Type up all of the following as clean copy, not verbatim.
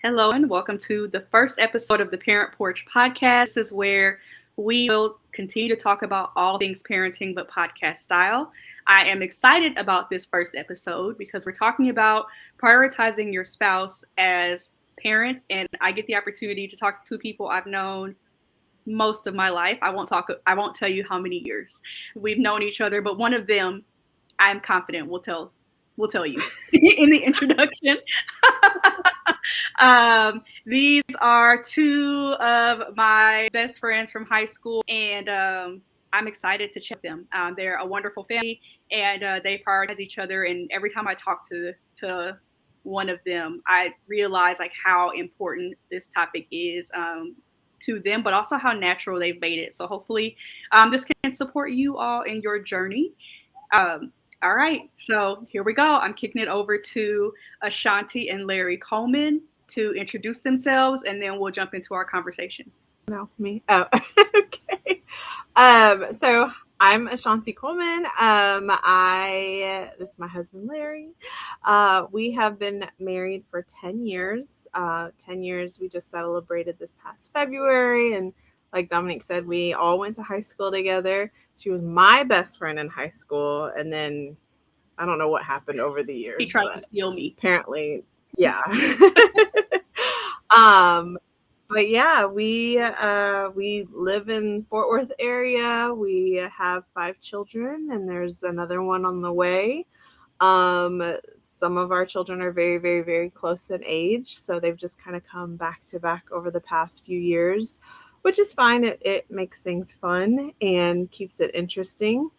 Hello and welcome to the first episode of the ParentPorch podcast. This is where we will continue to talk about all things parenting but podcast style. I am excited about this first episode because we're talking about prioritizing your spouse as parents, and I get the opportunity to talk to two people I've known most of my life. I won't tell you how many years we've known each other, but one of them I'm confident will tell you in the introduction. These are two of my best friends from high school, and I'm excited to check them. They're a wonderful family, and they prioritize each other. And every time I talk to one of them, I realize like how important this topic is to them, but also how natural they've made it. So hopefully, this can support you all in your journey. Um, all right, so here we go. I'm kicking it over to Ashanti and Larry Coleman to introduce themselves, and then we'll jump into our conversation. No, me. Oh, okay. So I'm Ashanti Coleman. This is my husband, Larry. We have been married for 10 years. 10 years, we just celebrated this past February. And like Dominic said, we all went to high school together. She was my best friend in high school. And then I don't know what happened over the years. He tried to steal me. Apparently, yeah. But yeah, we live in Fort Worth area. We have 5 children, and there's another one on the way. Some of our children are very, very, very close in age, so they've just kind of come back to back over the past few years, which is fine. It makes things fun and keeps it interesting.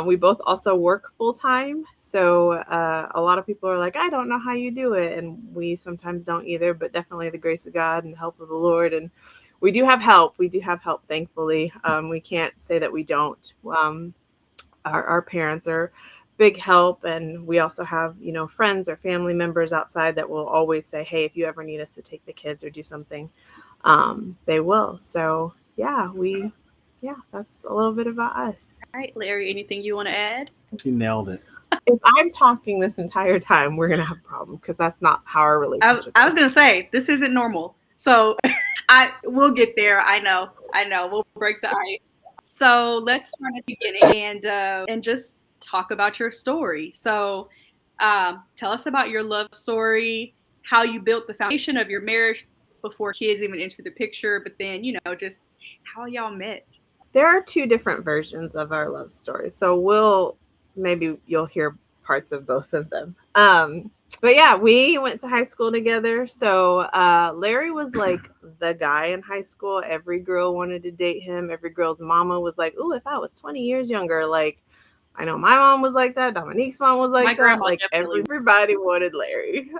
We both also work full time. So a lot of people are like, I don't know how you do it. And we sometimes don't either, but definitely the grace of God and the help of the Lord. And we do have help. We do have help, thankfully. We can't say that we don't. Our parents are big help. And we also have, friends or family members outside that will always say, hey, if you ever need us to take the kids or do something, they will. So yeah, that's a little bit about us. All right, Larry, anything you want to add? She nailed it. If I'm talking this entire time, we're going to have a problem because that's not how our relationship is. I was going to say, this isn't normal. So we'll get there. I know. We'll break the ice. So let's start at the beginning and just talk about your story. So tell us about your love story, how you built the foundation of your marriage before kids even entered the picture, but then, just how y'all met. There are 2 different versions of our love story. So maybe you'll hear parts of both of them. But yeah, we went to high school together. So Larry was like the guy in high school. Every girl wanted to date him. Every girl's mama was like, ooh, if I was 20 years younger, like, I know my mom was like that. Dominique's mom was like that. Like everybody wanted Larry.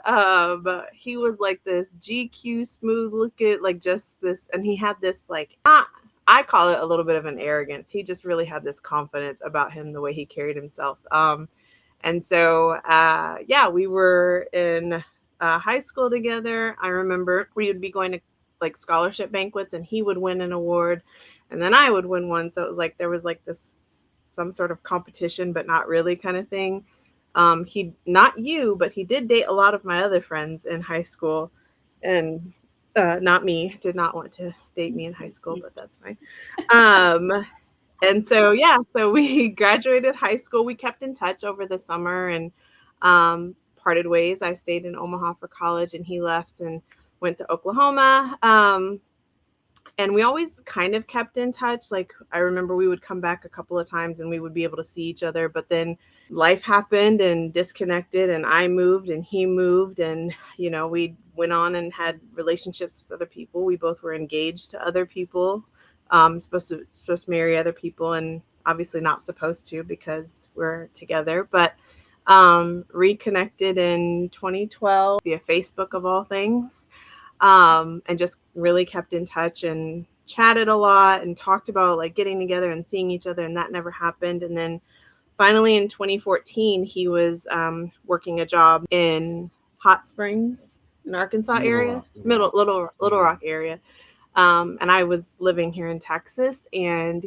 He was like this GQ smooth looking, like just this, and he had this like, I call it a little bit of an arrogance. He just really had this confidence about him, the way he carried himself. And so, we were in high school together. I remember we would be going to like scholarship banquets and he would win an award and then I would win one. So it was like, there was like this, some sort of competition, but not really kind of thing. Not you, but he did date a lot of my other friends in high school and not me, did not want to date me in high school, but that's fine. And so, so we graduated high school. We kept in touch over the summer and parted ways. I stayed in Omaha for college and he left and went to Oklahoma. And we always kind of kept in touch. Like I remember we would come back a couple of times and we would be able to see each other, but then life happened and disconnected and I moved and he moved and, we went on and had relationships with other people. We both were engaged to other people, supposed to marry other people and obviously not supposed to because we're together, but reconnected in 2012 via Facebook of all things. And just really kept in touch and chatted a lot and talked about like getting together and seeing each other. And that never happened. And then finally in 2014, he was working a job in Hot Springs in Arkansas area, Little Rock area. And I was living here in Texas and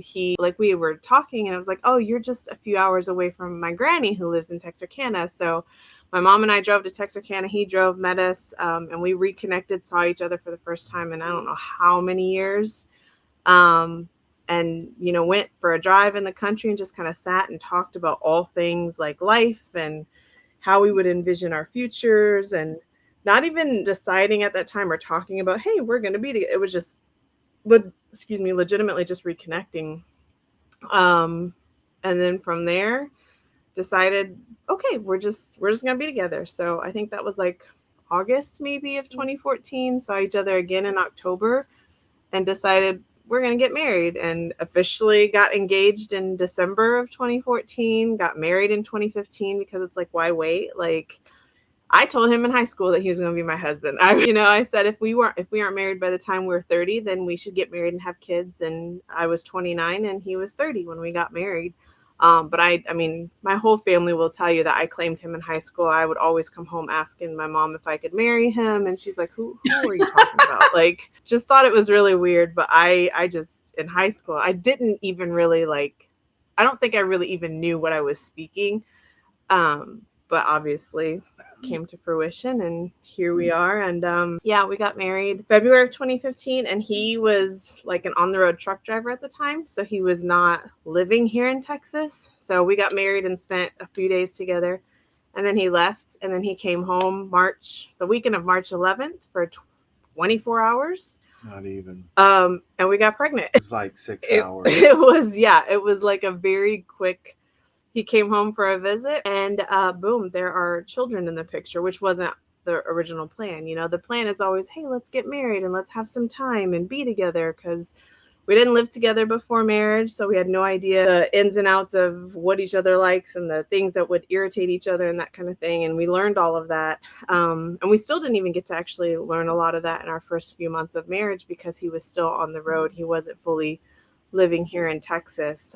we were talking and I was like, oh, you're just a few hours away from my granny who lives in Texarkana. So my mom and I drove to Texarkana. He drove, met us, and we reconnected, saw each other for the first time in I don't know how many years. And, went for a drive in the country and just kind of sat and talked about all things like life and how we would envision our futures, and not even deciding at that time or talking about, hey, we're going to be together. It was just, legitimately just reconnecting. Um, and then from there, decided, okay, we're just gonna be together. So I think that was like August maybe of 2014. Saw each other again in October and decided we're gonna get married, and officially got engaged in December of 2014. Got married in 2015 because it's like, why wait? Like, I told him in high school that he was going to be my husband. I said if we aren't married by the time we're 30, then we should get married and have kids. And I was 29 and he was 30 when we got married. But I mean, my whole family will tell you that I claimed him in high school. I would always come home asking my mom if I could marry him, and she's like, "Who are you talking about?" Like, just thought it was really weird. But I just, in high school, I didn't even really like. I don't think I really even knew what I was speaking. But obviously came to fruition, and here we are. And yeah, we got married February of 2015, and he was like an on-the-road truck driver at the time, so he was not living here in Texas. So we got married and spent a few days together, and then he left, and then he came home the weekend of March 11th for 24 hours. Not even. And we got pregnant. It's like 6 hours. It was like a very quick. He came home for a visit, and boom, there are children in the picture, which wasn't the original plan. The plan is always, hey, let's get married and let's have some time and be together, because we didn't live together before marriage, so we had no idea the ins and outs of what each other likes and the things that would irritate each other and that kind of thing. And we learned all of that. And we still didn't even get to actually learn a lot of that in our first few months of marriage, because he was still on the road. He wasn't fully living here in Texas.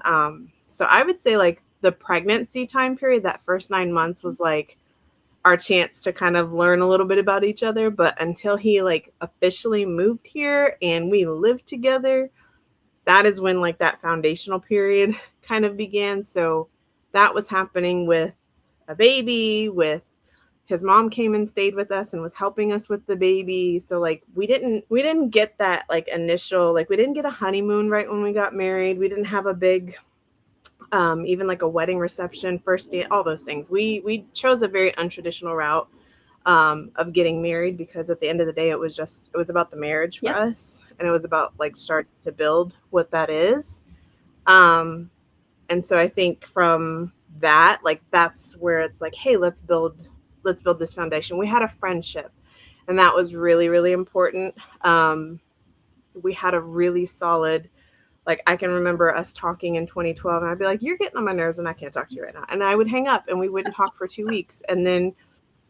So I would say like the pregnancy time period, that first 9 months, was like our chance to kind of learn a little bit about each other. But until he like officially moved here and we lived together, that is when like that foundational period kind of began. So that was happening with a baby, with his mom came and stayed with us and was helping us with the baby. So like we didn't get that like initial, like we didn't get a honeymoon right when we got married. We didn't have a big even like a wedding reception, first date, all those things. We chose a very untraditional route of getting married, because at the end of the day, it was about the marriage for us, and it was about like starting to build what that is. And so I think from that, like, that's where it's like, hey, let's build this foundation. We had a friendship, and that was really, really important. We had a really solid, like, I can remember us talking in 2012, and I'd be like, you're getting on my nerves and I can't talk to you right now. And I would hang up and we wouldn't talk for 2 weeks. And then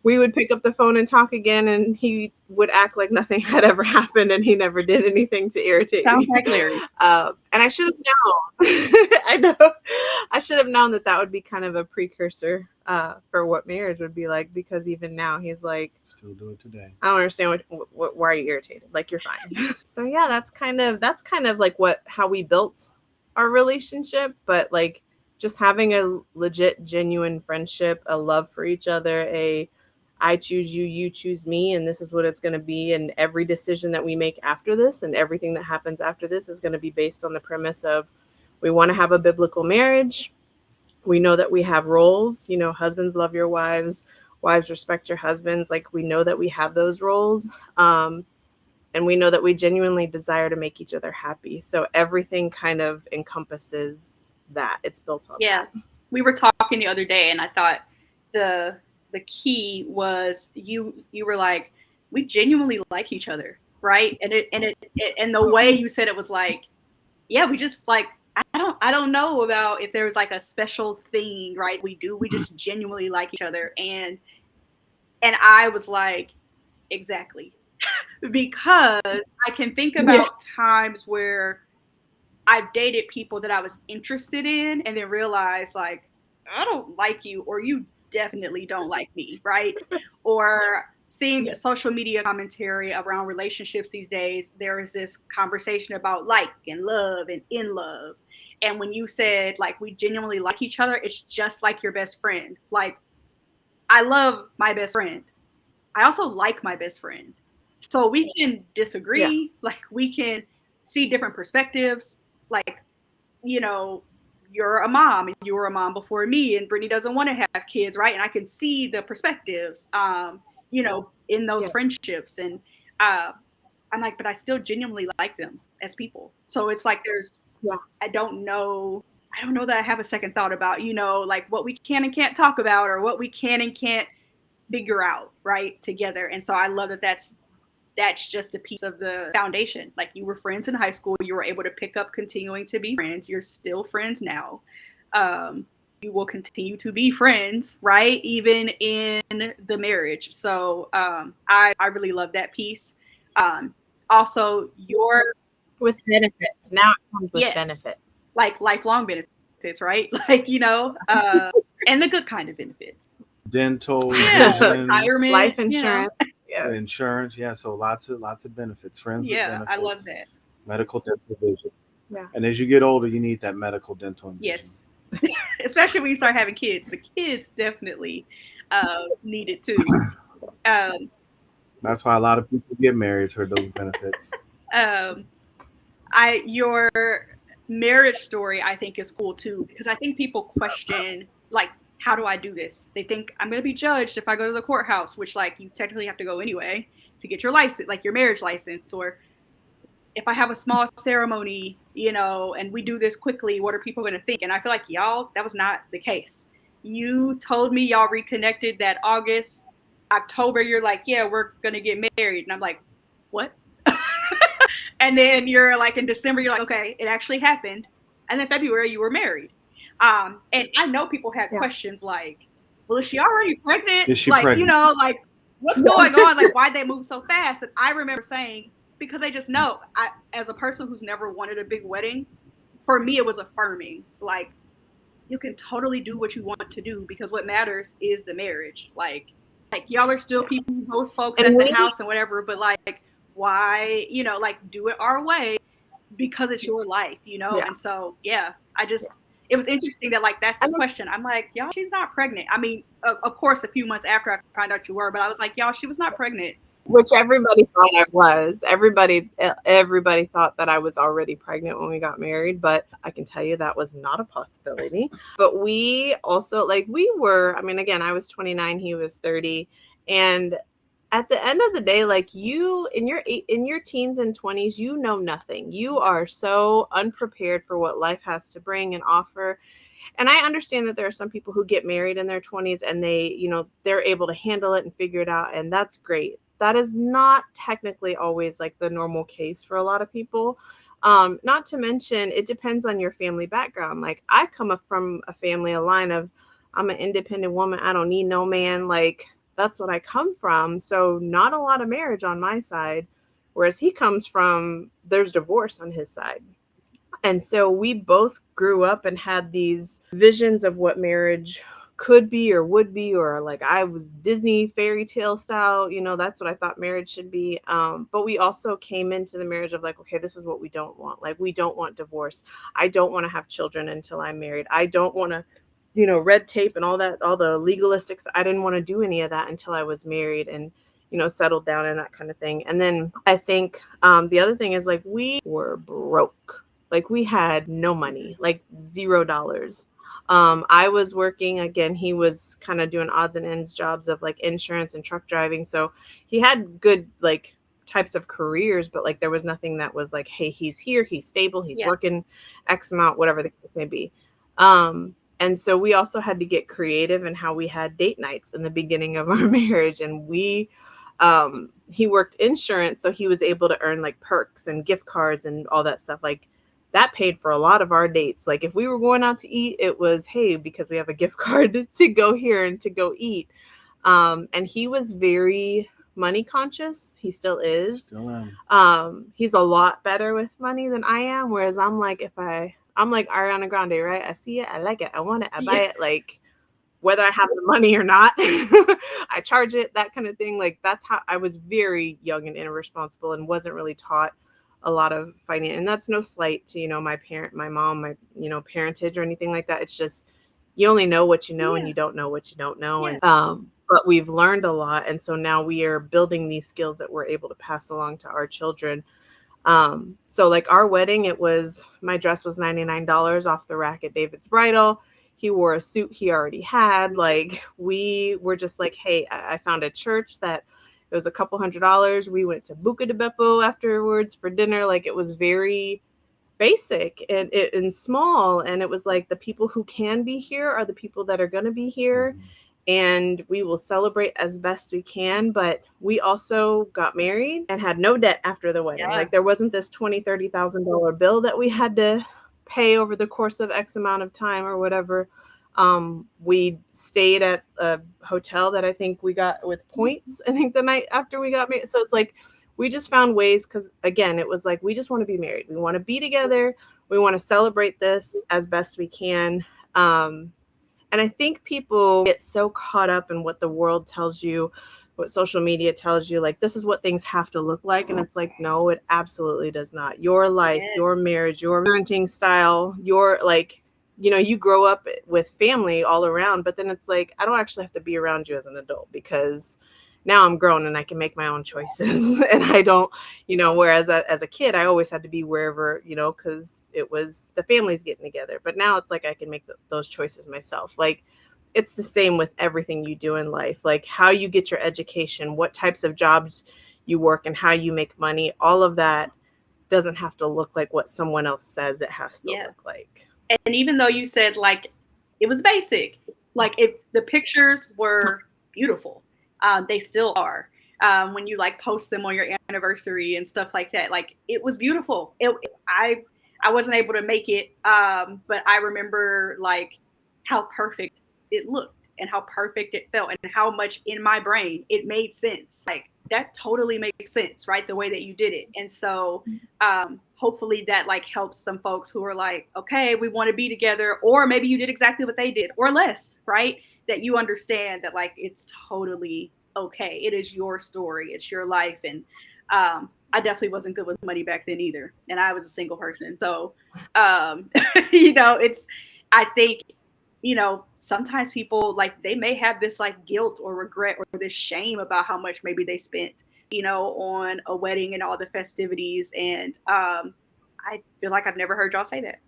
we would pick up the phone and talk again, and he would act like nothing had ever happened, and he never did anything to irritate me. Sounds like Larry. And I should have known. I know. I should have known that would be kind of a precursor for what marriage would be like, because even now he's like, still do it today. I don't understand why are you irritated? Like, you're fine. So yeah, that's kind of like how we built our relationship. But like, just having a legit, genuine friendship, a love for each other, I choose you, you choose me, and this is what it's going to be. And every decision that we make after this and everything that happens after this is going to be based on the premise of, we want to have a biblical marriage. We know that we have roles, husbands love your wives, wives respect your husbands. Like, we know that we have those roles. And we know that we genuinely desire to make each other happy. So everything kind of encompasses that. It's built on that. We were talking the other day, and I thought the key was you were like, we genuinely like each other, right? And the way you said it was like, yeah, we just like, I don't know about if there was like a special thing, right? We just genuinely like each other. And I was like, exactly. Because I can think about times where I've dated people that I was interested in, and then realized like, I don't like you, or you definitely don't like me, right? Or seeing social media commentary around relationships these days, there is this conversation about like and love and in love. And when you said like, we genuinely like each other, it's just like your best friend. Like, I love my best friend. I also like my best friend. So we can Yeah. disagree, like we can see different perspectives. Like, you know, you're a mom and you were a mom before me, and Brittany doesn't want to have kids, right? And I can see the perspectives, in those Yeah. friendships. And uh, I'm like, but I still genuinely like them as people. So it's like Yeah. I don't know. I don't know that I have a second thought about, like what we can and can't talk about, or what we can and can't figure out, right, together. And so I love that that's just a piece of the foundation. Like, you were friends in high school, you were able to pick up continuing to be friends. You're still friends now. You will continue to be friends, right? Even in the marriage. So I really love that piece. Also, your With benefits. Now it comes with yes, benefits. like lifelong benefits, right? Like, and the good kind of benefits. Dental, Yeah, vision, retirement, Life insurance. Yeah. insurance. Yeah, so lots of benefits. Friends with Yeah, I love benefits, that. medical, dental, vision. Yeah. And as you get older, you need that medical, dental, and vision. Yes. Especially when you start having kids. The kids definitely need it too. Um, That's why a lot of people get married for those benefits. um, your marriage story, I think, is cool too, because I think people question, like, how do I do this? They think I'm going to be judged if I go to the courthouse, which, like, you technically have to go anyway to get your license, like your marriage license. Or if I have a small ceremony, and we do this quickly, what are people going to think? And I feel like, y'all, that was not the case. You told me y'all reconnected that August. October, you're like, yeah, we're going to get married. And I'm like, what? And then you're like, in December, you're like, okay, it actually happened. And then February, you were married. And I know people had Yeah. questions like, well, is she already pregnant? Is she Like, pregnant? like, what's going on? Like, why'd they move so fast? And I remember saying, because I just know, as a person who's never wanted a big wedding, for me, it was affirming. Like, you can totally do what you want to do, because what matters is the marriage. Like y'all are still people who host folks And at the we, house and whatever, but like, why, like, do it our way, because it's your life, yeah. And so, yeah, it was interesting that, like, that's I the mean, question. I'm like, y'all, she's not pregnant. I mean, of course, a few months after I found out you were, but I was like, y'all, she was not pregnant. which everybody thought I was. Everybody thought that I was already pregnant when we got married, but I can tell you that was not a possibility. But we also, like, I mean, again, I was 29, he was 30, and at the end of the day, like, you in your teens and 20s, you know nothing. You are so unprepared for what life has to bring and offer. And I understand that there are some people who get married in their 20s and they're able to handle it and figure it out, and that's great. That is not technically always like the normal case for a lot of people. Not to mention, it depends on your family background. Like, I come up from a line of, I'm an independent woman, I don't need no man. Like, that's what I come from. So not a lot of marriage on my side, whereas he comes from, there's divorce on his side. And so we both grew up and had these visions of what marriage could be or would be, or like, I was Disney fairy tale style, that's what I thought marriage should be. But we also came into the marriage of like, okay, this is what we don't want. Like, we don't want divorce. I don't want to have children until I'm married. I don't want to, red tape and all that, all the legalistics. I didn't want to do any of that until I was married and, settled down and that kind of thing. And then I think the other thing is, like, we were broke. Like, we had no money, like $0. I was working, again, he was kind of doing odds and ends jobs of like insurance and truck driving. So he had good, like, types of careers, but like, there was nothing that was like, hey, he's here, he's stable, he's working X amount, whatever the case may be. And so we also had to get creative in how we had date nights in the beginning of our marriage. And he worked insurance, so he was able to earn like perks and gift cards and all that stuff. Like, that paid for a lot of our dates. Like, if we were going out to eat, it was, hey, because we have a gift card to go here and to go eat. And he was very money conscious. He still is. Still am. He's a lot better with money than I am. Whereas I'm like, I'm like Ariana Grande, right? I see it, I like it, I want it, I buy it. Like, whether I have the money or not, I charge it, that kind of thing. Like, that's how I was very young and irresponsible and wasn't really taught a lot of finance. And that's no slight to, my mom, my, parentage or anything like that. It's just, you only know what you know and you don't know what you don't know. And but we've learned a lot. And so now we are building these skills that we're able to pass along to our children. So like our wedding, my dress was $99 off the rack at David's Bridal. He wore a suit he already had. Like we were just like, hey, I found a church that it was a couple $100s. We went to Buca de Beppo afterwards for dinner. Like it was very basic and small. And it was like the people who can be here are the people that are going to be here. And we will celebrate as best we can. But we also got married and had no debt after the wedding. Like there wasn't this $20,000-$30,000 bill that we had to pay over the course of X amount of time or whatever. We stayed at a hotel that I think we got with points, I think the night after we got married. So it's like, we just found ways, because again, it was like, we just want to be married. We want to be together. We want to celebrate this as best we can. And I think people get so caught up in what the world tells you, what social media tells you, like, this is what things have to look like. And it's like, no, it absolutely does not. Your life, your marriage, your parenting style, your like, you grow up with family all around, but then it's like, I don't actually have to be around you as an adult because now I'm grown and I can make my own choices. And I don't, whereas as a kid, I always had to be wherever, because it was the family's getting together. But now it's like I can make those choices myself. Like it's the same with everything you do in life, like how you get your education, what types of jobs you work and how you make money. All of that doesn't have to look like what someone else says it has to look like. And even though you said like it was basic, like if the pictures were beautiful, they still are. When you like post them on your anniversary and stuff like that, like it was beautiful. I wasn't able to make it, but I remember like how perfect it looked and how perfect it felt and how much in my brain it made sense. Like that totally makes sense, right? The way that you did it. And so hopefully that like helps some folks who are like, okay, we want to be together, or maybe you did exactly what they did or less, right? That you understand that like it's totally okay. It is your story. It's your life. And I definitely wasn't good with money back then either. And I was a single person. So, I think, sometimes people like they may have this like guilt or regret or this shame about how much maybe they spent, on a wedding and all the festivities. And I feel like I've never heard y'all say that.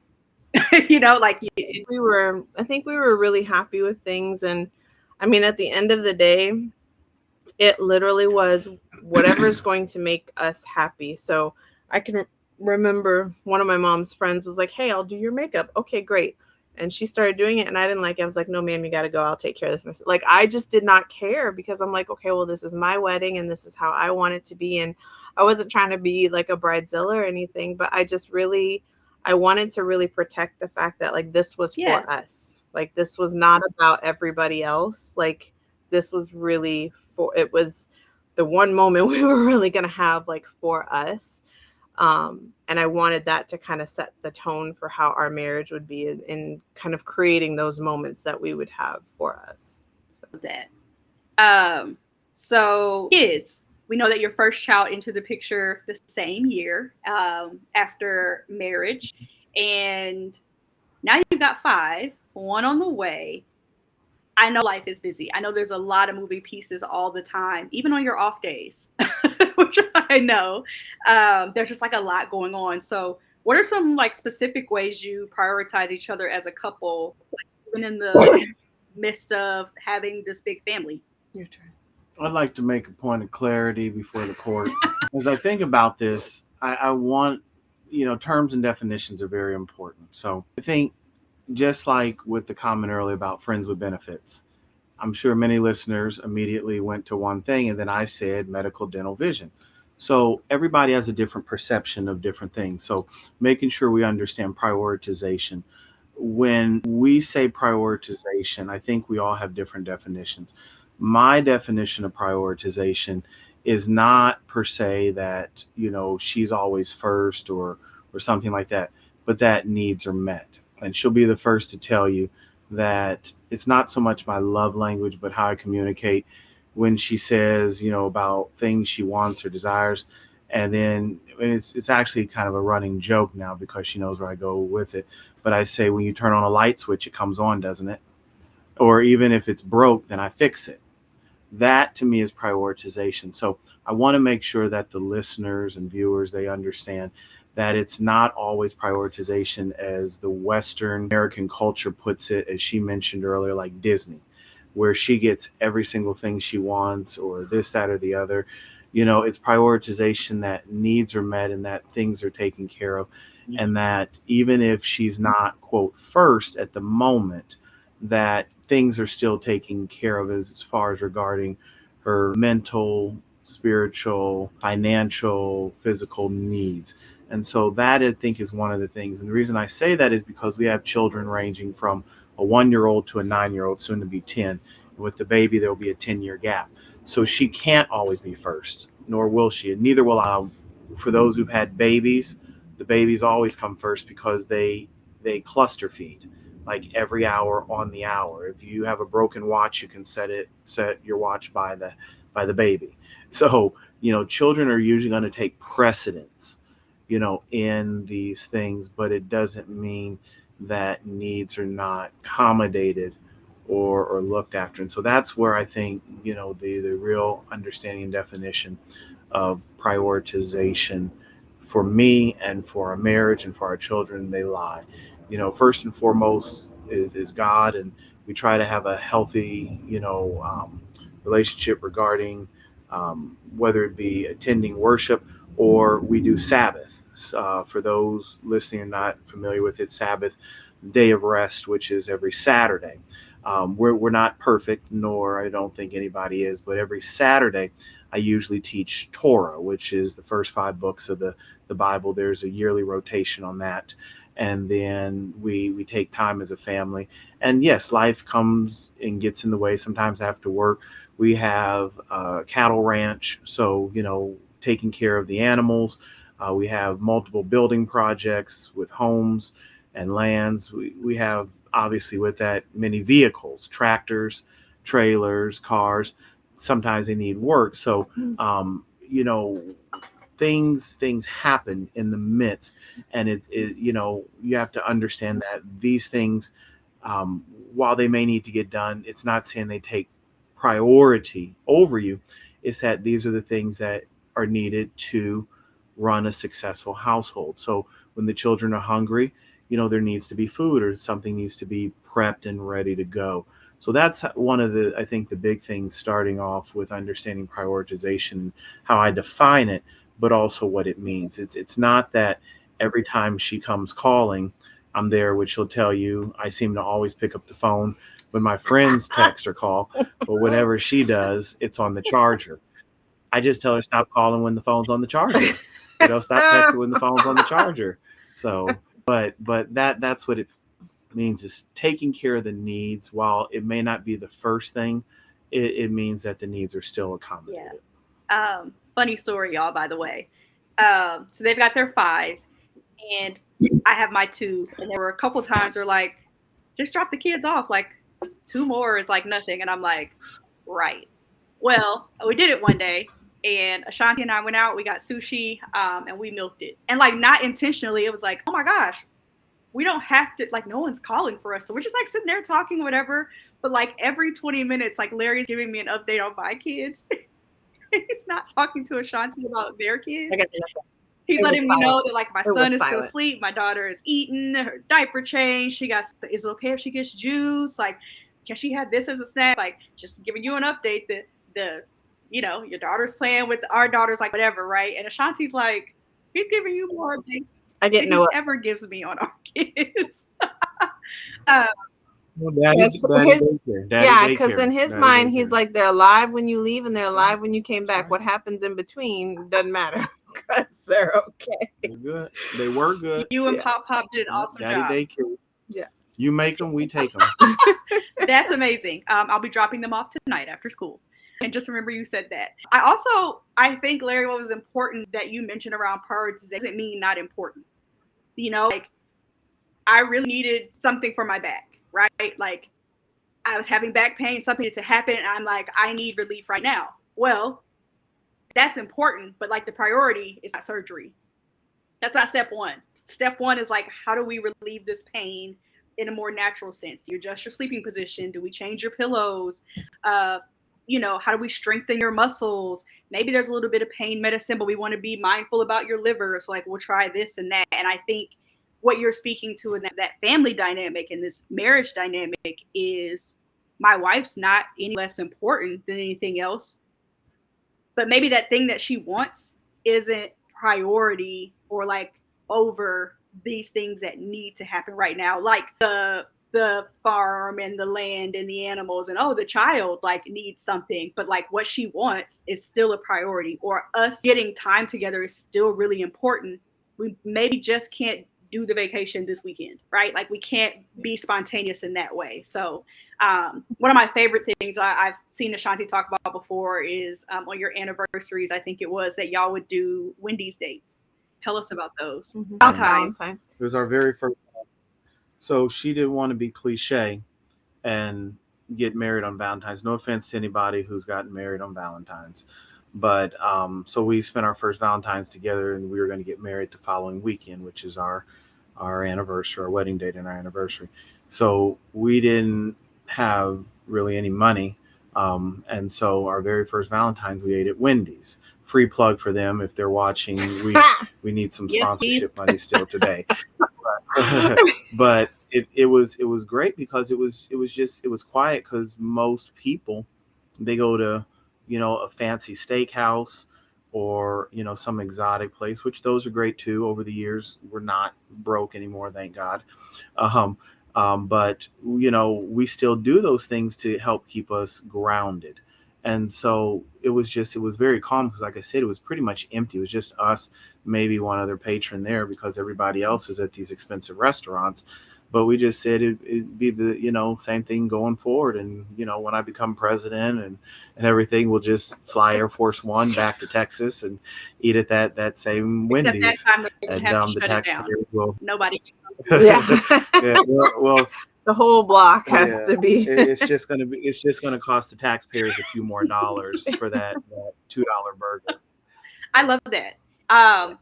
Like I think we were really happy with things. And I mean, at the end of the day, it literally was whatever's going to make us happy. So I can remember one of my mom's friends was like, hey, I'll do your makeup. Okay, great. And she started doing it and I didn't like it. I was like, no, ma'am, you got to go. I'll take care of this myself. Like, I just did not care because I'm like, okay, well, this is my wedding and this is how I want it to be. And I wasn't trying to be like a bridezilla or anything, but I wanted to really protect the fact that like this was for us. Like this was not about everybody else. Like this was really it was the one moment we were really going to have like for us. And I wanted that to kind of set the tone for how our marriage would be in kind of creating those moments that we would have for us. So kids, we know that your first child entered the picture the same year after marriage. And now you've got 5, 1 on the way. I know life is busy. I know there's a lot of moving pieces all the time, even on your off days, which I know. There's just like a lot going on. So what are some like specific ways you prioritize each other as a couple, like, even in the midst of having this big family? Your turn. I'd like to make a point of clarity before the court. As I think about this, I want, terms and definitions are very important. So I think just like with the comment earlier about friends with benefits, I'm sure many listeners immediately went to one thing, and then I said medical, dental, vision. So everybody has a different perception of different things. So making sure we understand prioritization. When we say prioritization, I think we all have different definitions. My definition of prioritization is not per se that, she's always first or something like that, but that needs are met. And she'll be the first to tell you that it's not so much my love language, but how I communicate when she says, about things she wants or desires. And then it's actually kind of a running joke now because she knows where I go with it. But I say, when you turn on a light switch, it comes on, doesn't it? Or even if it's broke, then I fix it. That to me is prioritization. So I want to make sure that the listeners and viewers, they understand that it's not always prioritization as the Western American culture puts it, as she mentioned earlier, like Disney, where she gets every single thing she wants or this, that, or the other. It's prioritization that needs are met and that things are taken care of. And that even if she's not, quote, first at the moment, that things are still taken care of as far as regarding her mental, spiritual, financial, physical needs. And so that I think is one of the things. And the reason I say that is because we have children ranging from a 1 year old to a 9 year old, soon to be 10. And with the baby, there will be a 10-year gap. So she can't always be first, nor will she. And neither will I. For those who've had babies, the babies always come first because they cluster feed like every hour on the hour. If you have a broken watch, you can set your watch by the baby. So, children are usually going to take precedence, in these things, but it doesn't mean that needs are not accommodated or looked after. And so that's where I think, the real understanding and definition of prioritization for me and for our marriage and for our children, they lie. First and foremost is God, and we try to have a healthy, relationship regarding whether it be attending worship or we do Sabbath. For those listening or not familiar with it, Sabbath, day of rest, which is every Saturday. We're not perfect, nor I don't think anybody is, but every Saturday I usually teach Torah, which is the first 5 books of the Bible. There's a yearly rotation on that. And then we take time as a family. And yes, life comes and gets in the way. Sometimes after work, we have a cattle ranch. So, taking care of the animals. We have multiple building projects with homes and lands. We have, obviously, with that, many vehicles, tractors, trailers, cars. Sometimes they need work. So, things happen in the midst, and you have to understand that these things, while they may need to get done, it's not saying they take priority over you. It's that these are the things that are needed to run a successful household. So when the children are hungry, there needs to be food or something needs to be prepped and ready to go. So that's one of I think the big things, starting off with understanding prioritization, how I define it, but also what it means. It's not that every time she comes calling, I'm there, which she'll tell you. I seem to always pick up the phone when my friends text or call, but whenever she does, it's on the charger. I just tell her stop calling when the phone's on the charger. Stop texting when the phone's on the charger. So, but that's what it means, is taking care of the needs. While it may not be the first thing, it means that the needs are still accommodated. Yeah. Funny story, y'all, by the way. So they've got their 5, and I have my 2. And there were a couple times where, like, just drop the kids off. Like, 2 more is like nothing. And I'm like, right. Well, we did it one day, and Ashanti and I went out. We got sushi, and we milked it. And, like, not intentionally, it was like, oh my gosh, we don't have to, like, no one's calling for us. So we're just, like, sitting there talking, whatever. But, like, every 20 minutes, like, Larry's giving me an update on my kids. He's not talking to Ashanti about their kids. He's letting me know that, like, my son is still asleep, my daughter is eating, her diaper changed. Is it okay if she gets juice? Like, can she have this as a snack? Like, just giving you an update that your daughter's playing with our daughters, like, whatever, right? And Ashanti's like, he's giving you more updates than he ever gives me on our kids. Because in his mind, he's like, they're alive when you leave and they're alive when you came back. What happens in between doesn't matter because they're okay. They're good. They were good. You and Pop did an awesome job. Daycare. Yeah. You make them, we take them. That's amazing. I'll be dropping them off tonight after school. And just remember you said that. I think, Larry, what was important that you mentioned around prioritization doesn't mean not important. Like, I really needed something for my back, right? Like, I was having back pain, something needed to happen, and I'm like, I need relief right now. Well, that's important, but, like, the priority is not surgery. That's not step 1. Step 1 is, like, how do we relieve this pain in a more natural sense? Do you adjust your sleeping position? Do we change your pillows? how do we strengthen your muscles? Maybe there's a little bit of pain medicine, but we want to be mindful about your liver. So like, we'll try this and that. And I think what you're speaking to in that family dynamic and this marriage dynamic is my wife's not any less important than anything else. But maybe that thing that she wants isn't priority or like over these things that need to happen right now, like the farm and the land and the animals, and the child like needs something, but like what she wants is still a priority, or us getting time together is still really important. We maybe just can't do the vacation this weekend, right? Like we can't be spontaneous in that way. So one of my favorite things I've seen Ashanti talk about before is on your anniversaries, I think it was, that y'all would do Wendy's dates. Tell us about those. Mm-hmm. Valentine's. It was our very first. So she didn't want to be cliche and get married on Valentine's. No offense to anybody who's gotten married on Valentine's. But so we spent our first Valentine's together, and we were going to get married the following weekend, which is our anniversary, our wedding date and our anniversary. So we didn't have really any money. And so our very first Valentine's, we ate at Wendy's. Free plug for them if they're watching. We need some sponsorship money still today. But it was great because it was quiet, because most people, they go to a fancy steakhouse or some exotic place, which those are great too. Over the years, we're not broke anymore, thank God. But we still do those things to help keep us grounded. And so it was very calm, because like I said, it was pretty much empty. It was just us, maybe one other patron there, because everybody else is at these expensive restaurants. But we just said it'd be the same thing going forward. And when I become president and everything, we'll just fly Air Force One back to Texas and eat at that same Wendy's. Except that time and the taxpayers will. Nobody. Yeah. Yeah, well, the whole block has to be. It's just gonna cost the taxpayers a few more dollars for that $2 burger. I love that.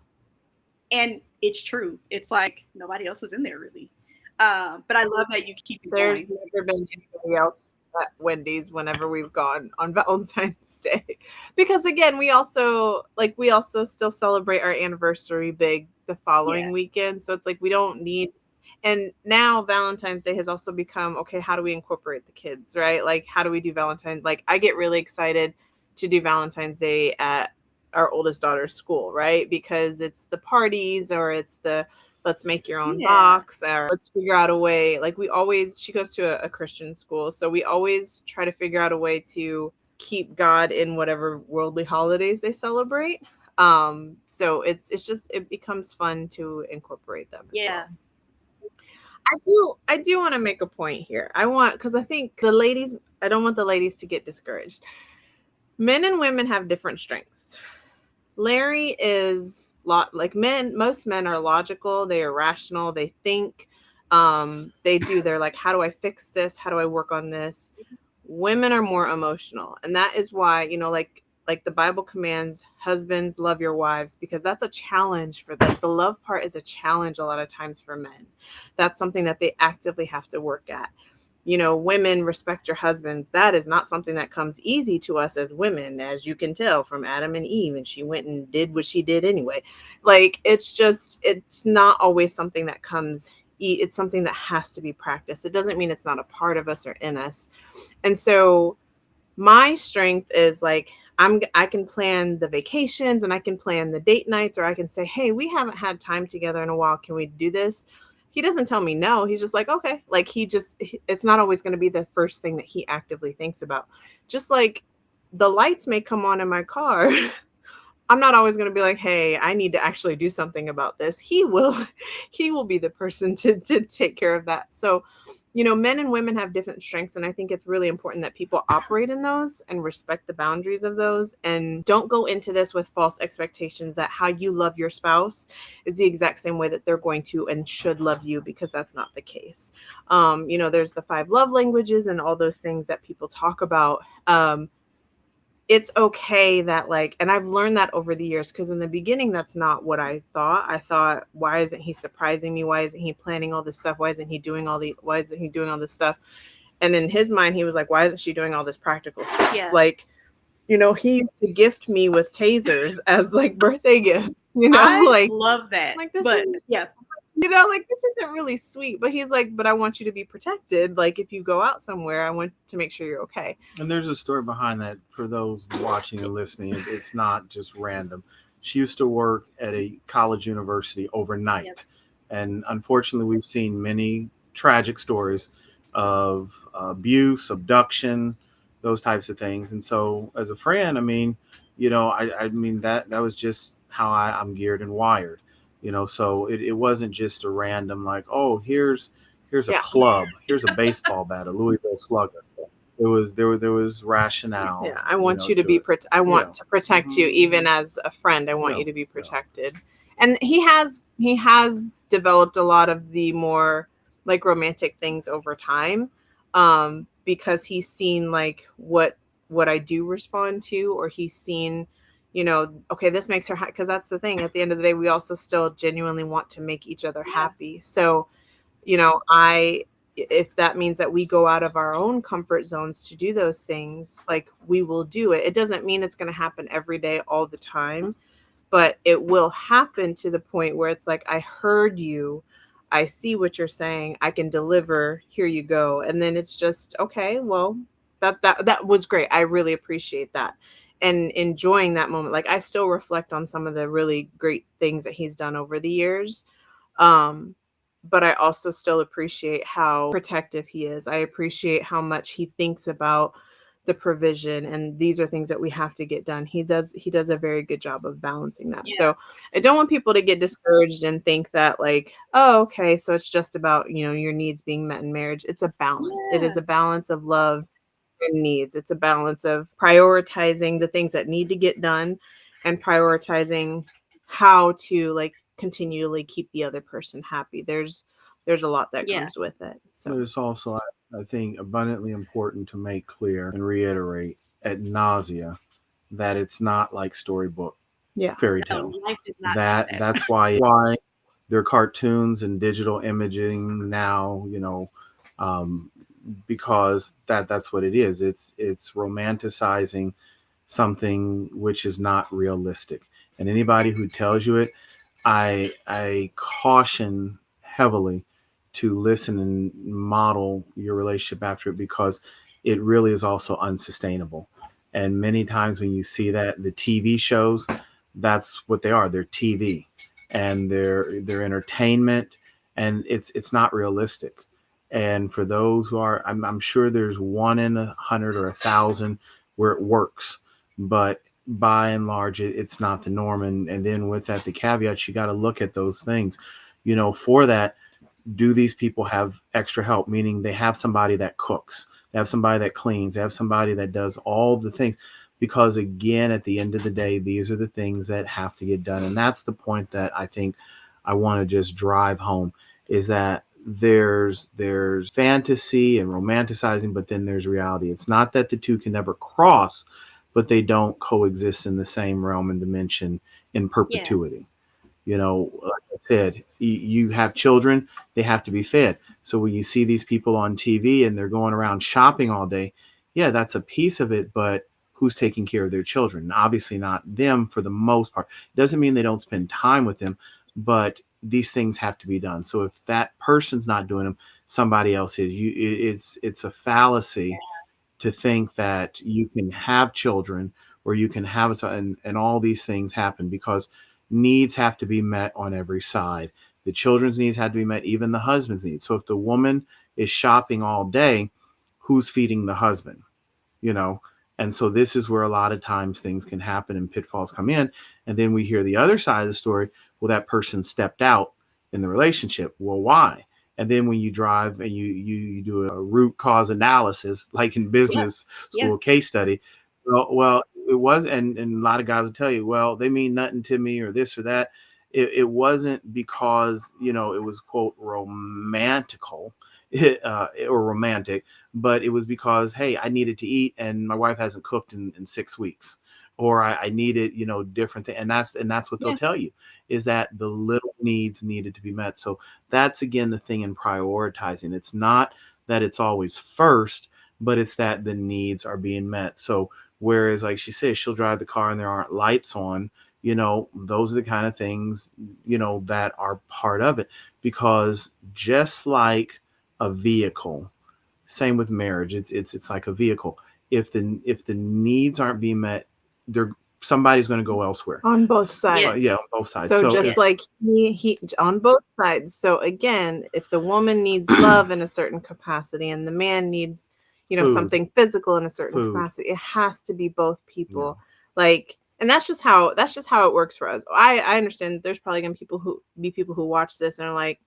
And it's true. It's like nobody else is in there really. But I love that you keep it There's going. never been anybody else at Wendy's whenever we've gone on Valentine's Day, because again, we also still celebrate our anniversary big the following weekend. So it's like we don't need. And now Valentine's Day has also become, okay, how do we incorporate the kids, right? Like, how do we do Valentine's? Like, I get really excited to do Valentine's Day at our oldest daughter's school, right? Because it's the parties, or it's the let's make your own box, or let's figure out a way. Like, she goes to a Christian school, so we always try to figure out a way to keep God in whatever worldly holidays they celebrate. So it becomes fun to incorporate them as well. I do want to make a point here. Because I think I don't want the ladies to get discouraged. Men and women have different strengths. Larry is like men. Most men are logical. They are rational. They think. They're like, how do I fix this? How do I work on this? Women are more emotional. And that is why, like the Bible commands, husbands, love your wives, because that's a challenge for them. The love part is a challenge a lot of times for men. That's something that they actively have to work at. Women, respect your husbands. That is not something that comes easy to us as women, as you can tell from Adam and Eve. And she went and did what she did anyway. Like, it's not always something that comes. It's something that has to be practiced. It doesn't mean it's not a part of us or in us. And so my strength is like, I can plan the vacations and I can plan the date nights, or I can say, hey, we haven't had time together in a while. Can we do this? He doesn't tell me no. He's just like, okay. Like, it's not always going to be the first thing that he actively thinks about. Just like the lights may come on in my car. I'm not always going to be like, hey, I need to actually do something about this. He will be the person to take care of that. So, men and women have different strengths. And I think it's really important that people operate in those and respect the boundaries of those, and don't go into this with false expectations that how you love your spouse is the exact same way that they're going to and should love you, because that's not the case. There's the 5 love languages and all those things that people talk about. It's okay that and I've learned that over the years, because in the beginning, that's not what I thought. I thought, why isn't he surprising me? Why isn't he planning all this stuff? Why isn't he doing all this stuff? And in his mind, he was like, why isn't she doing all this practical stuff? Yeah. Like, you know, he used to gift me with tasers as like birthday gifts, you know, I like love that. like this But is, yeah, you know, like this isn't really sweet. But he's like, but I want you to be protected. Like if you go out somewhere, I want to make sure you're okay. And there's a story behind that for those watching and listening. It's not just random. She used to work at a college university overnight. Yep. And unfortunately, we've seen many tragic stories of abuse, abduction, those types of things. And so, as a friend, I mean, I mean, that was just how I'm geared and wired. So it wasn't just a random, like, oh, here's a Yeah. club, here's a baseball bat, a Louisville Slugger. There was rationale. Yeah, I want you to to be it. I want Yeah. to protect you, even as a friend. I want Yeah. you to be Yeah. protected. And he has developed a lot of the more like romantic things over time, because he's seen like what I do respond to, or he's seen, you know, okay, this makes her happy. Because that's the thing. At the end of the day, we also still genuinely want to make each other Yeah. happy. So, you know, if that means that we go out of our own comfort zones to do those things, like we will do it. It doesn't mean it's going to happen every day all the time, but it will happen to the point where it's like, I heard you, I see what you're saying, I can deliver, here you go. And then it's just, okay, well, that was great. I really appreciate that. And enjoying that moment. Like I still reflect on some of the really great things that he's done over the years. Um, but I also still appreciate how protective he is. I appreciate how much he thinks about the provision, and these are things that we have to get done. He does a very good job of balancing that. Yeah. So I don't want people to get discouraged and think that like, oh, okay, so it's just about, you know, your needs being met in marriage. It's a balance. It Yeah. is a balance of love and needs. It's a balance of prioritizing the things that need to get done and prioritizing how to like continually keep the other person happy. There's a lot that Yeah. comes with it. But So it's also, I think, abundantly important to make clear and reiterate ad nausea that it's not like storybook yeah. fairy No, tale. life is not That that. that's why there are cartoons and digital imaging now. Um, because that's what it is. It's romanticizing something which is not realistic. And anybody who tells you it, I caution heavily to listen and model your relationship after it, because it really is also unsustainable. And many times when you see that, the TV shows, that's what they are. They're TV, and they're entertainment, and it's not realistic. And for those who are, I'm sure there's one in 100 or 1,000 where it works, but by and large, it's not the norm. And then with that, the caveat, you got to look at those things. For that, do these people have extra help? Meaning they have somebody that cooks, they have somebody that cleans, they have somebody that does all the things. Because again, at the end of the day, these are the things that have to get done. And that's the point that I think I want to just drive home, is that there's fantasy and romanticizing, but then there's reality. It's not that the two can never cross, but they don't coexist in the same realm and dimension in Yeah. perpetuity. Like I said, you have children, they have to be fed. So when you see these people on TV and they're going around shopping all day, yeah, that's a piece of it, but who's taking care of their children? Obviously not them for the most part. Doesn't mean they don't spend time with them, but these things have to be done. So if that person's not doing them, somebody else is. It's a fallacy to think that you can have children or you can have and all these things happen, because needs have to be met on every side. The children's needs have to be met, even the husband's needs. So if the woman is shopping all day, who's feeding the husband? you know and so this is where a lot of times things can happen and pitfalls come in. And then we hear the other side of the story. Well, that person stepped out in the relationship. Well, why? And then when you drive and you do a root cause analysis, like in Yeah. business Yeah. school case study, well it was, and a lot of guys will tell you, well, they mean nothing to me, or this or that. It wasn't because it was, quote, romantical, or romantic, but it was because, hey, I needed to eat and my wife hasn't cooked in 6 weeks, or I needed different thing. And that's what they'll Yeah. tell you, is that the little needs needed to be met. So that's again the thing in prioritizing. It's not that it's always first, but it's that the needs are being met. So whereas, like she says, she'll drive the car and there aren't lights on, those are the kind of things, that are part of it. Because just like a vehicle, same with marriage, it's like a vehicle. If the needs aren't being met, they're somebody's going to go elsewhere. On both sides. Yes. Yeah, on both sides. So just if- like he on both sides. So again, if the woman needs love in a certain capacity and the man needs, Food. something physical in a certain Food. capacity, it has to be both people. Like, and that's just how it works for us. I understand that there's probably gonna be people who watch this and are like,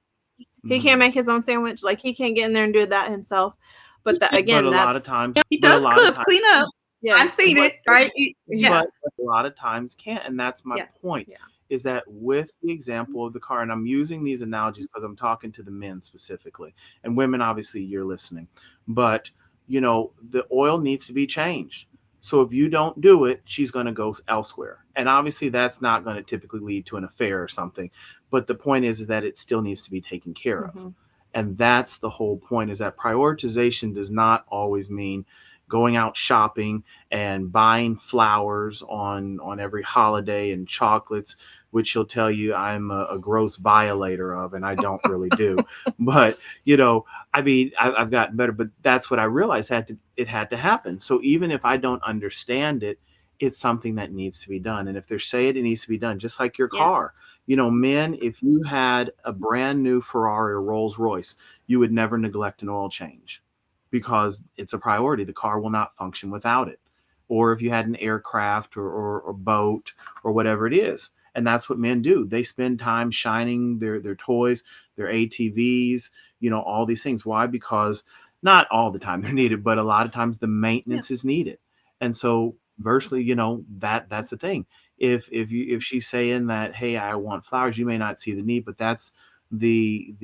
he can't make his own sandwich, like he can't get in there and do that himself. But that, again, but a that's lot of times He does cook, clean up. yes, I've seen it, right? Yeah. but a lot of times can't. And that's my point, is that with the example of the car, and I'm using these analogies because I'm talking to the men specifically, and women, obviously, you're listening, but the oil needs to be changed. So if you don't do it, she's going to go elsewhere. And obviously that's not going to typically lead to an affair or something. But the point is that it still needs to be taken care of. And that's the whole point, is that prioritization does not always mean going out shopping and buying flowers on every holiday and chocolates, which she'll tell you I'm a gross violator of, and I don't really do. But, I've gotten better, but that's what I realized it had to happen. So even if I don't understand it, it's something that needs to be done. And if they're saying it needs to be done, just like your car. Men, if you had a brand new Ferrari or Rolls Royce, you would never neglect an oil change because it's a priority. The car will not function without it. Or if you had an aircraft or boat or whatever it is. And that's what men do. They spend time shining their toys, their ATVs, all these things. Why? Because not all the time they're needed, but a lot of times the maintenance is needed. And so versely, that's the thing. If she's saying that, hey, I want flowers, you may not see the need, but that's the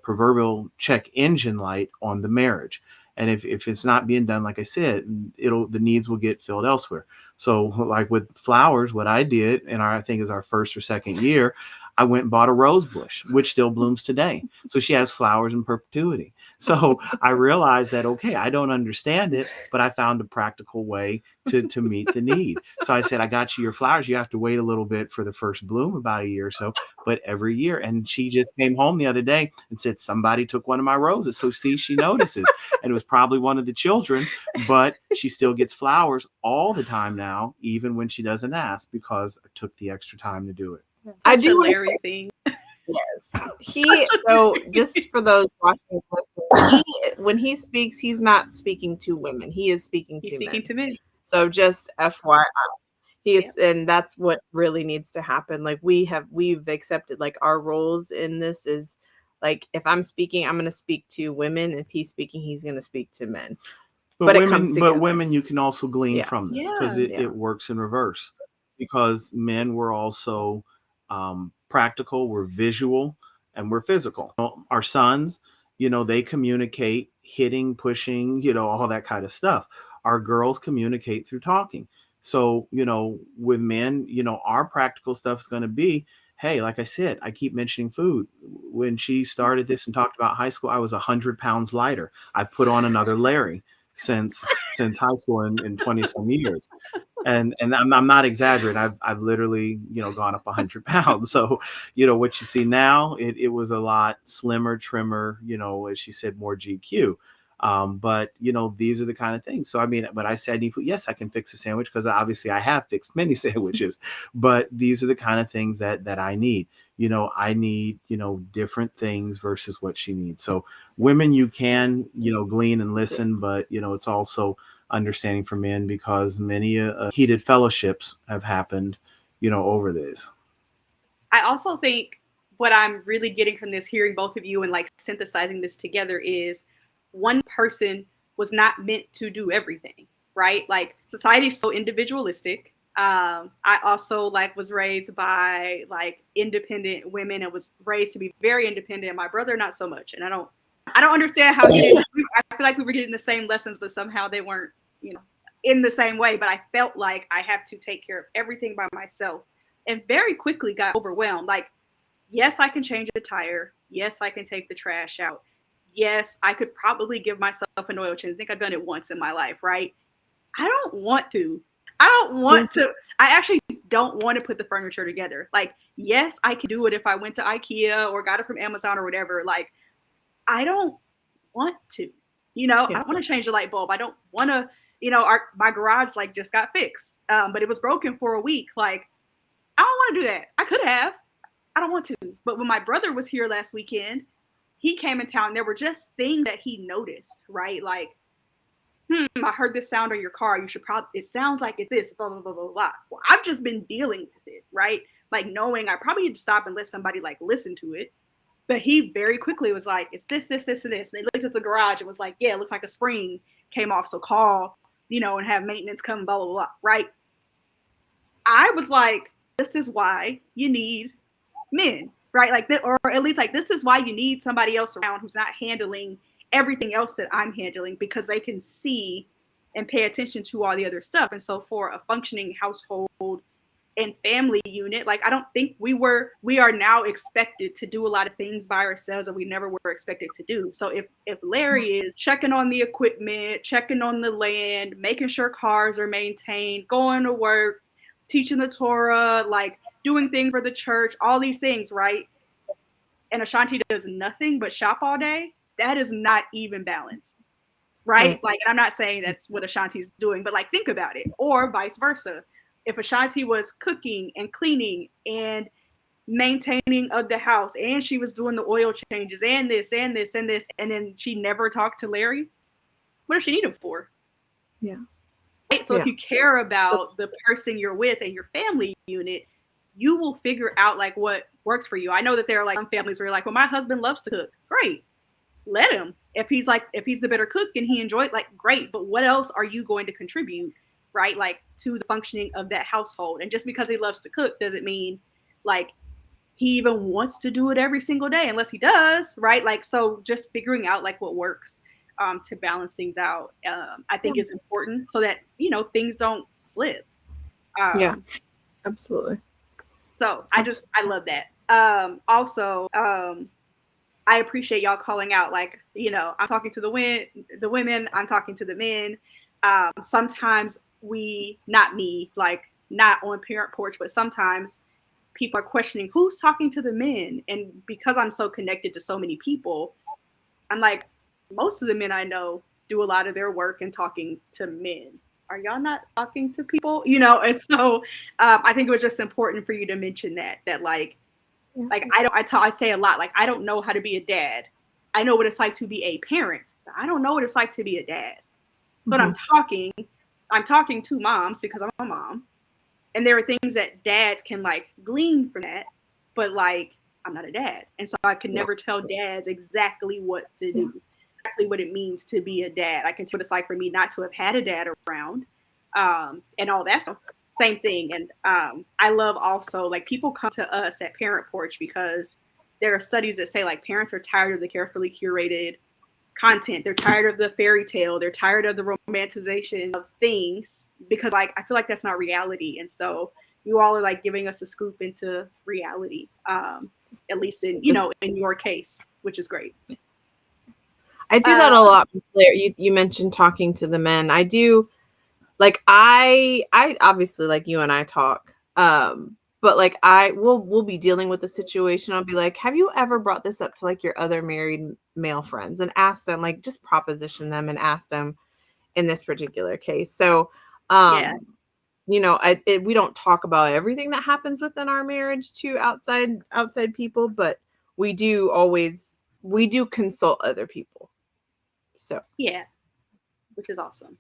proverbial check engine light on the marriage. And if it's not being done, like I said, the needs will get filled elsewhere. So like with flowers, what I did, and I think is our first or second year, I went and bought a rose bush, which still blooms today. So she has flowers in perpetuity. So I realized that, okay, I don't understand it, but I found a practical way to meet the need. So I said, I got you your flowers. You have to wait a little bit for the first bloom, about a year or so, but every year. And she just came home the other day and said, somebody took one of my roses. So see, she notices. And it was probably one of the children, but she still gets flowers all the time now, even when she doesn't ask, because I took the extra time to do it. I do hilarious thing. Yes. So just for those watching, when he speaks, he's not speaking to women. He is speaking to men. So just FYI. And that's what really needs to happen. Like we've accepted, like, our roles in this is, like, if I'm speaking, I'm going to speak to women. If he's speaking, he's going to speak to men. But women, you can also glean from this, because it works in reverse. Because men were also practical, we're visual, and we're physical. Our sons, they communicate hitting, pushing, all that kind of stuff. Our girls communicate through talking. So, with men, our practical stuff is going to be, hey, like I said, I keep mentioning food. When she started this and talked about high school, I was 100 pounds lighter. I put on another Larry since high school in 20 some years. And I'm not exaggerating. I've literally, gone up 100 pounds. So, what you see now, it was a lot slimmer, trimmer, as she said, more GQ. But these are the kind of things. So, but I said, yes, I can fix a sandwich, because obviously I have fixed many sandwiches, but these are the kind of things that I need. I need, different things versus what she needs. So women, you can, glean and listen, but, it's also understanding for men, because many heated fellowships have happened, over this. I also think what I'm really getting from this, hearing both of you and like synthesizing this together, is one person was not meant to do everything, right? Like, society is so individualistic. I also was raised by independent women and was raised to be very independent. My brother, not so much. And I don't understand how he did. I feel like we were getting the same lessons, but somehow they weren't, in the same way. But I felt like I have to take care of everything by myself, and very quickly got overwhelmed. Like, yes, I can change the tire. Yes, I can take the trash out. yes, I could probably give myself an oil change. I think I've done it once in my life, right? I don't want to. I don't want to. I actually don't want to put the furniture together. Like, yes, I can do it if I went to IKEA or got it from Amazon or whatever. Like, I don't want to. I don't want to change the light bulb. I don't want to. My garage like just got fixed, but it was broken for a week. Like, I don't want to do that. I could have. I don't want to. But when my brother was here last weekend, he came in town. There were just things that he noticed, right? Like, I heard this sound on your car. You should probably, it sounds like it's this, blah, blah, blah, blah, blah. Well, I've just been dealing with it, right? Like, knowing I probably need to stop and let somebody like listen to it. But he very quickly was like, it's this, this, this, and this. And they looked at the garage and was like, yeah, it looks like a spring came off. So call, and have maintenance come, blah, blah, blah, right? I was like, this is why you need men, right? Like that, or at least like, this is why you need somebody else around who's not handling everything else that I'm handling, because they can see and pay attention to all the other stuff. And so for a functioning household and family unit, like, I don't think we are now expected to do a lot of things by ourselves that we never were expected to do. So if Larry is checking on the equipment, checking on the land, making sure cars are maintained, going to work, teaching the Torah, like doing things for the church, all these things, right? And Ashanti does nothing but shop all day, that is not even balanced, right? Like, and I'm not saying that's what Ashanti's doing, but like, think about it. Or vice versa. If Ashanti was cooking and cleaning and maintaining of the house, and she was doing the oil changes and this and this and this, and then she never talked to Larry, what does she need him for? Yeah. Right? So if you care about the person you're with and your family unit, you will figure out like what works for you. I know that there are like some families where you're like, well, my husband loves to cook. Great. Let him. If he's the better cook and he enjoys, like, great. But what else are you going to contribute, right? Like, to the functioning of that household. And just because he loves to cook doesn't mean like he even wants to do it every single day, unless he does, right? Like, so just figuring out like what works to balance things out, I think is important, so that, things don't slip. Yeah, absolutely. So I love that. Also, I appreciate y'all calling out, like, I'm talking to the women, I'm talking to the men. Sometimes not me, like, not on ParentPorch, but sometimes people are questioning who's talking to the men. And because I'm so connected to so many people, I'm like, most of the men I know do a lot of their work and talking to men. Are y'all not talking to people? And so I think it was just important for you to mention that like, I say a lot, like, I don't know how to be a dad. I know what it's like to be a parent, but I don't know what it's like to be a dad. But I'm talking to moms because I'm a mom. And there are things that dads can like glean from that, but like, I'm not a dad. And so I can never tell dads exactly what to do, exactly what it means to be a dad. I can tell what it's like for me not to have had a dad around, and all that stuff. Same thing. And I love also, like, people come to us at ParentPorch because there are studies that say like parents are tired of the carefully curated content. They're tired of the fairy tale. They're tired of the romanticization of things, because like, I feel like that's not reality. And so you all are like giving us a scoop into reality, at least in your case, which is great. I do that a lot. You mentioned talking to the men. I do. Like, I obviously, like, you and I talk, but like, we'll be dealing with the situation. I'll be like, have you ever brought this up to like your other married male friends, and ask them, like, just proposition them and ask them in this particular case. So, we don't talk about everything that happens within our marriage to outside people, but we do consult other people. So, yeah, which is awesome.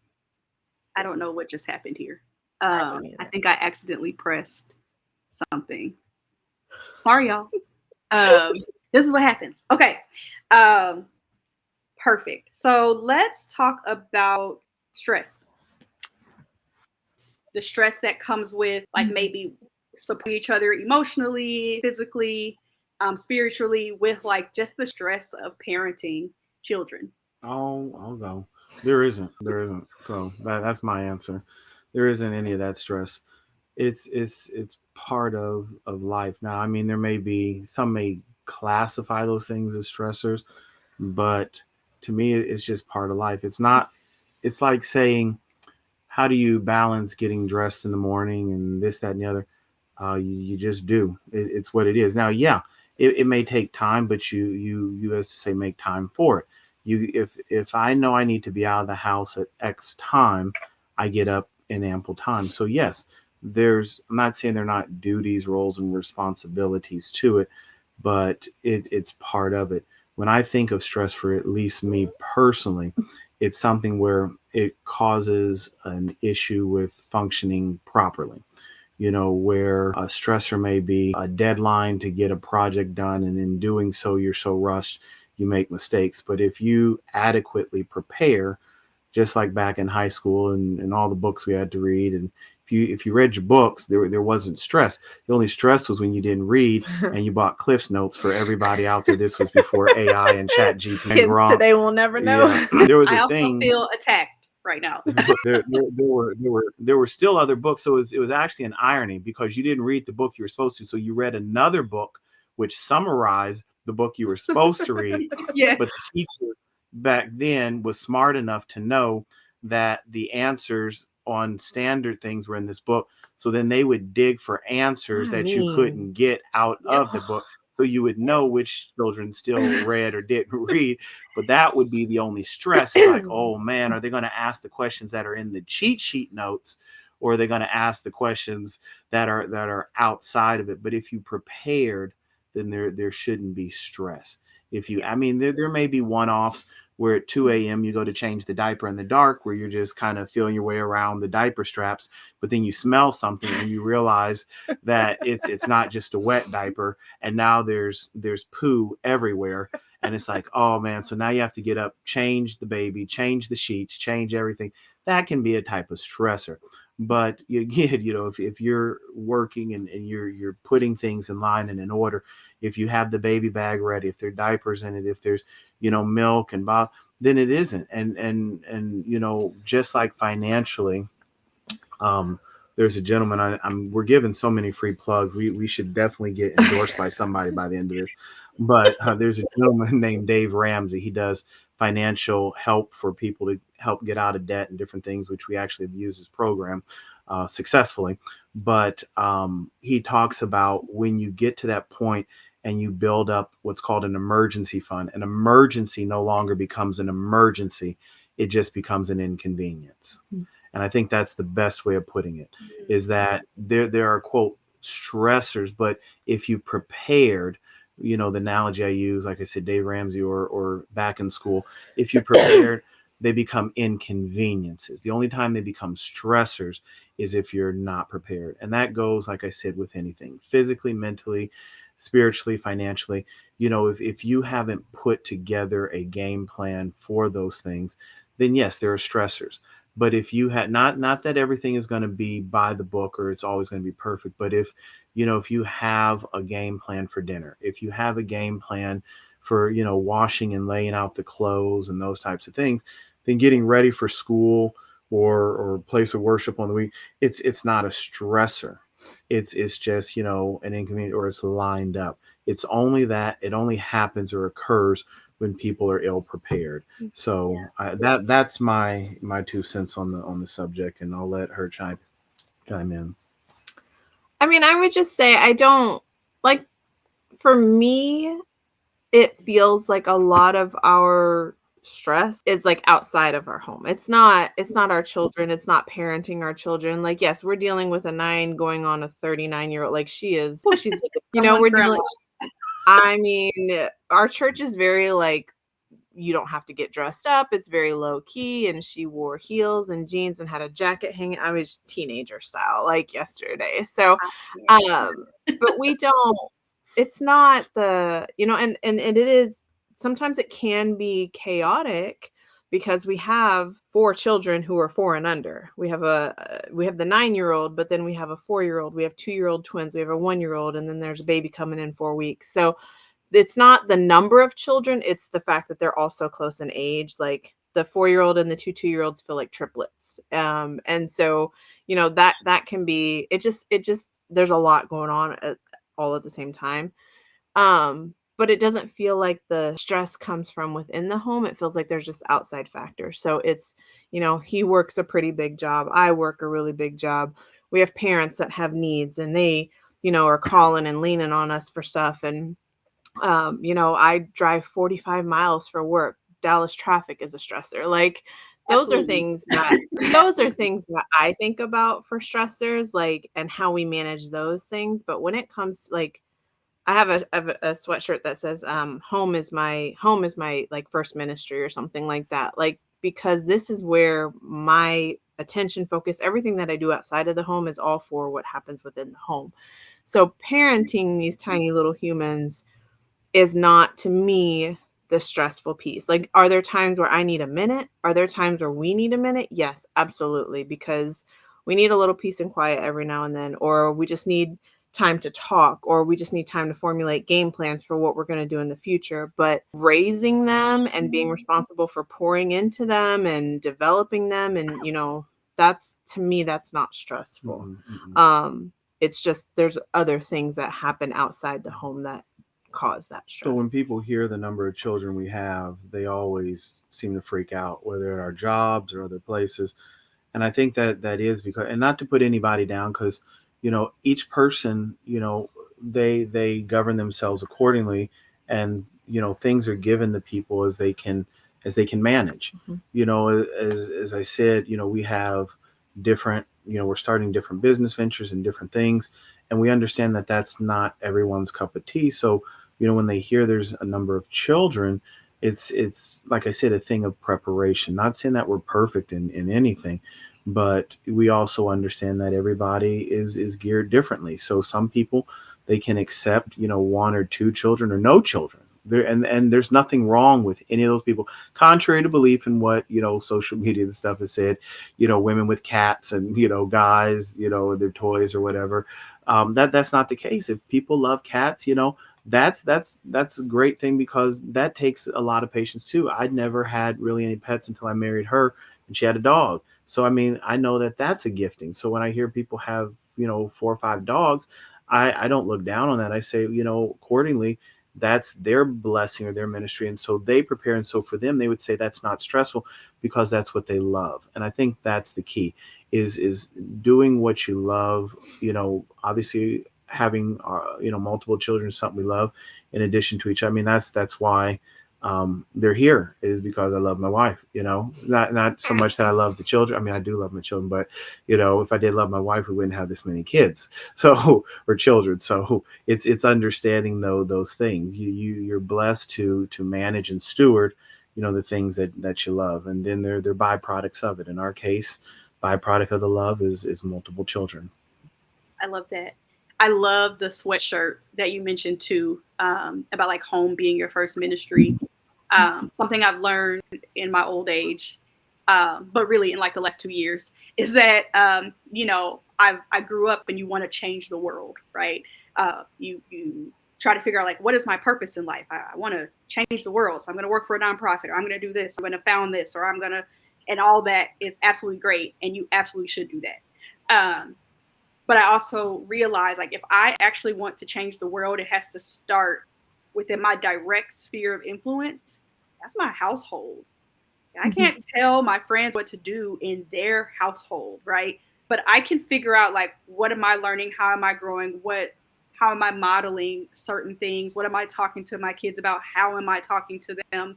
I don't know what just happened here. I think I accidentally pressed something. Sorry, y'all. This is what happens. Okay. Perfect. So let's talk about stress. The stress that comes with like maybe supporting each other emotionally, physically, spiritually, with like just the stress of parenting children. I'll go. There isn't. So that's my answer. There isn't any of that stress. It's part of life. Now, I mean, there may be some may classify those things as stressors, but to me, it's just part of life. It's not. It's like saying, how do you balance getting dressed in the morning and this, that, and the other? You just do. It's what it is. Now, yeah, it may take time, but you as to say, make time for it. If I know I need to be out of the house at X time, I get up in ample time. So yes, I'm not saying there are not duties, roles, and responsibilities to it, but it's part of it. When I think of stress, for at least me personally, it's something where it causes an issue with functioning properly. Where a stressor may be a deadline to get a project done, and in doing so, you're so rushed, you make mistakes. But if you adequately prepare, just like back in high school and all the books we had to read, and if you read your books, there wasn't stress. The only stress was when you didn't read and you bought Cliff's Notes for everybody out there. This was before AI and Chat GPT and Kids Gronk. today will never know. Yeah, there was I a also thing. feel attacked right now. There were still other books, so it was actually an irony because you didn't read the book you were supposed to, so you read another book which summarized the book you were supposed to read. Yeah. But the teacher back then was smart enough to know that the answers on standard things were in this book, so then they would dig for answers that you couldn't get out of the book, so you would know which children still read or didn't read. But that would be the only stress. It's like, oh man, are they going to ask the questions that are in the cheat sheet notes, or are they going to ask the questions that are outside of it? But if you prepared, then there shouldn't be stress. If you, I mean, there may be one-offs where at 2 a.m. you go to change the diaper in the dark, where you're just kind of feeling your way around the diaper straps, but then you smell something and you realize that it's not just a wet diaper, and now there's poo everywhere, and it's like, oh man, so now you have to get up, change the baby, change the sheets, change everything. That can be a type of stressor. But again, if you're working and you're putting things in line and in order, if you have the baby bag ready, if there are diapers in it, if there's milk and bottle, then it isn't. And just like financially, there's a gentleman, we're giving so many free plugs. We should definitely get endorsed by somebody by the end of this. But there's a gentleman named Dave Ramsey. He does financial help for people to help get out of debt and different things, which we actually have used his program successfully. But he talks about when you get to that point and you build up what's called an emergency fund. An emergency no longer becomes an emergency. It just becomes an inconvenience. Mm-hmm. And I think that's the best way of putting it, is that there are, quote, stressors, but if you prepared, the analogy I use, like I said, Dave Ramsey or back in school, if you prepared, they become inconveniences. The only time they become stressors is if you're not prepared. And that goes, like I said, with anything, physically, mentally, spiritually, financially. If you haven't put together a game plan for those things, then yes, there are stressors. But if you had not that everything is going to be by the book or it's always going to be perfect, but if you have a game plan for dinner, if you have a game plan for washing and laying out the clothes and those types of things, then getting ready for school or place of worship on the week, it's not a stressor. It's just an inconvenience, or it's lined up. It's only that it only happens or occurs when people are ill prepared. So that's my 2 cents on the subject, and I'll let her chime in. I mean, I would just say, I don't like, for me, it feels like a lot of our stress is like outside of our home. It's not our children. It's not parenting our children. Like, yes, we're dealing with a 9 going on a 39-year-old. Like, she's we're dealing. I mean, our church is very like, you don't have to get dressed up. It's very low key. And she wore heels and jeans and had a jacket hanging. I was teenager style, like yesterday. So, but we don't, it's not the, and it is, sometimes it can be chaotic because we have 4 children who are 4 and under. We have the 9-year-old, but then we have a 4-year-old, we have 2-year-old twins, we have a 1-year-old, and then there's a baby coming in 4 weeks. So it's not the number of children, it's the fact that they're all so close in age. Like the 4-year-old and the 2-year-olds feel like triplets. And so, that can be, it just, there's a lot going on all at the same time. But but it doesn't feel like the stress comes from within the home. It feels like there's just outside factors. So it's, he works a pretty big job. I work a really big job. We have parents that have needs, and they, are calling and leaning on us for stuff. And, I drive 45 miles for work. Dallas traffic is a stressor. Like, those are Absolutely. things that those are things that I think about for stressors, like, and how we manage those things. But when it comes to, like, I have a sweatshirt that says home is my like first ministry or something like that. Like, because this is where my attention focus, everything that I do outside of the home is all for what happens within the home. So parenting these tiny little humans is not, to me, the stressful piece. Like, are there times where I need a minute? Are there times where we need a minute? Yes, absolutely. Because we need a little peace and quiet every now and then, or we just need time to talk, or we just need time to formulate game plans for what we're going to do in the future. But raising them and being responsible for pouring into them and developing them, and, that's, to me, that's not stressful. It's just, there's other things that happen outside the home that cause that stress. So when people hear the number of children we have, they always seem to freak out, whether at our jobs or other places. And I think that is because, and not to put anybody down, because each person, they govern themselves accordingly, and things are given to people as they can manage. As I said, we have different, we're starting different business ventures and different things, and we understand that that's not everyone's cup of tea. So when they hear there's a number of children, it's like I said, a thing of preparation. Not saying that we're perfect in anything, but we also understand that everybody is geared differently. So some people, they can accept one or two children or no children there, and there's nothing wrong with any of those people, contrary to belief in what social media and stuff has said. Women with cats, and guys, their toys or whatever. That's not the case. If people love cats, that's a great thing, because that takes a lot of patience too. I'd never had really any pets until I married her, and she had a dog. So I mean, I know that that's a gifting. So when I hear people have 4 or 5 dogs, I don't look down on that. I say, accordingly, that's their blessing or their ministry, and so they prepare. And so for them, they would say that's not stressful, because that's what they love. And I think that's the key, is doing what you love. Obviously having multiple children is something we love, in addition to each. I mean, that's why they're here, is because I love my wife. Not so much that I love the children. I mean, I do love my children, but if I did love my wife, we wouldn't have this many kids, so, or children. So it's understanding those things. You're blessed to manage and steward the things that you love, and then they're byproducts of it. In our case, byproduct of the love is multiple children. I love that. I love the sweatshirt that you mentioned too, about like home being your first ministry. Something I've learned in my old age, but really in like the last 2 years, is that I grew up, and you want to change the world, right? You try to figure out, like, what is my purpose in life? I want to change the world, so I'm going to work for a nonprofit, or I'm going to do this, I'm going to found this, or I'm going to, and all that is absolutely great, and you absolutely should do that. But I also realize, like, if I actually want to change the world, it has to start within my direct sphere of influence. That's my household. I can't tell my friends what to do in their household, right? But I can figure out, like, what am I learning? How am I growing? How am I modeling certain things? What am I talking to my kids about? How am I talking to them?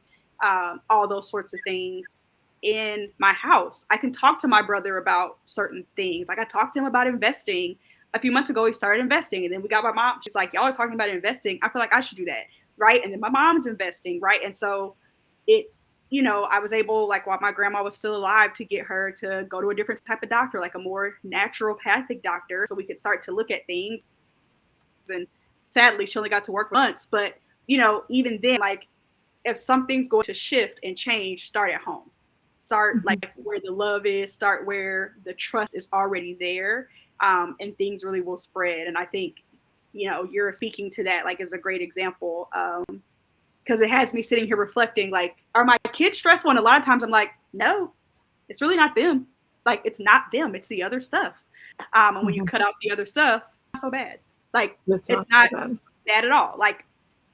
All those sorts of things in my house. I can talk to my brother about certain things. Like, I talked to him about investing a few months ago. He started investing, and then we got my mom. She's like, y'all are talking about investing. I feel like I should do that, right? And then my mom's investing, right? And so I was able, like, while my grandma was still alive, to get her to go to a different type of doctor, like a more naturopathic doctor, so we could start to look at things. And sadly, she only got to work once, but even then, like, if something's going to shift and change, start at home. Start like where the love is, start where the trust is already there, and things really will spread. And I think, you're speaking to that, like, is a great example, because it has me sitting here reflecting, like, are my kids stressful? And a lot of times I'm like, no, it's really not them. Like, it's not them, it's the other stuff. And when you cut out the other stuff, it's not so bad. Like, it's not bad at all. Like,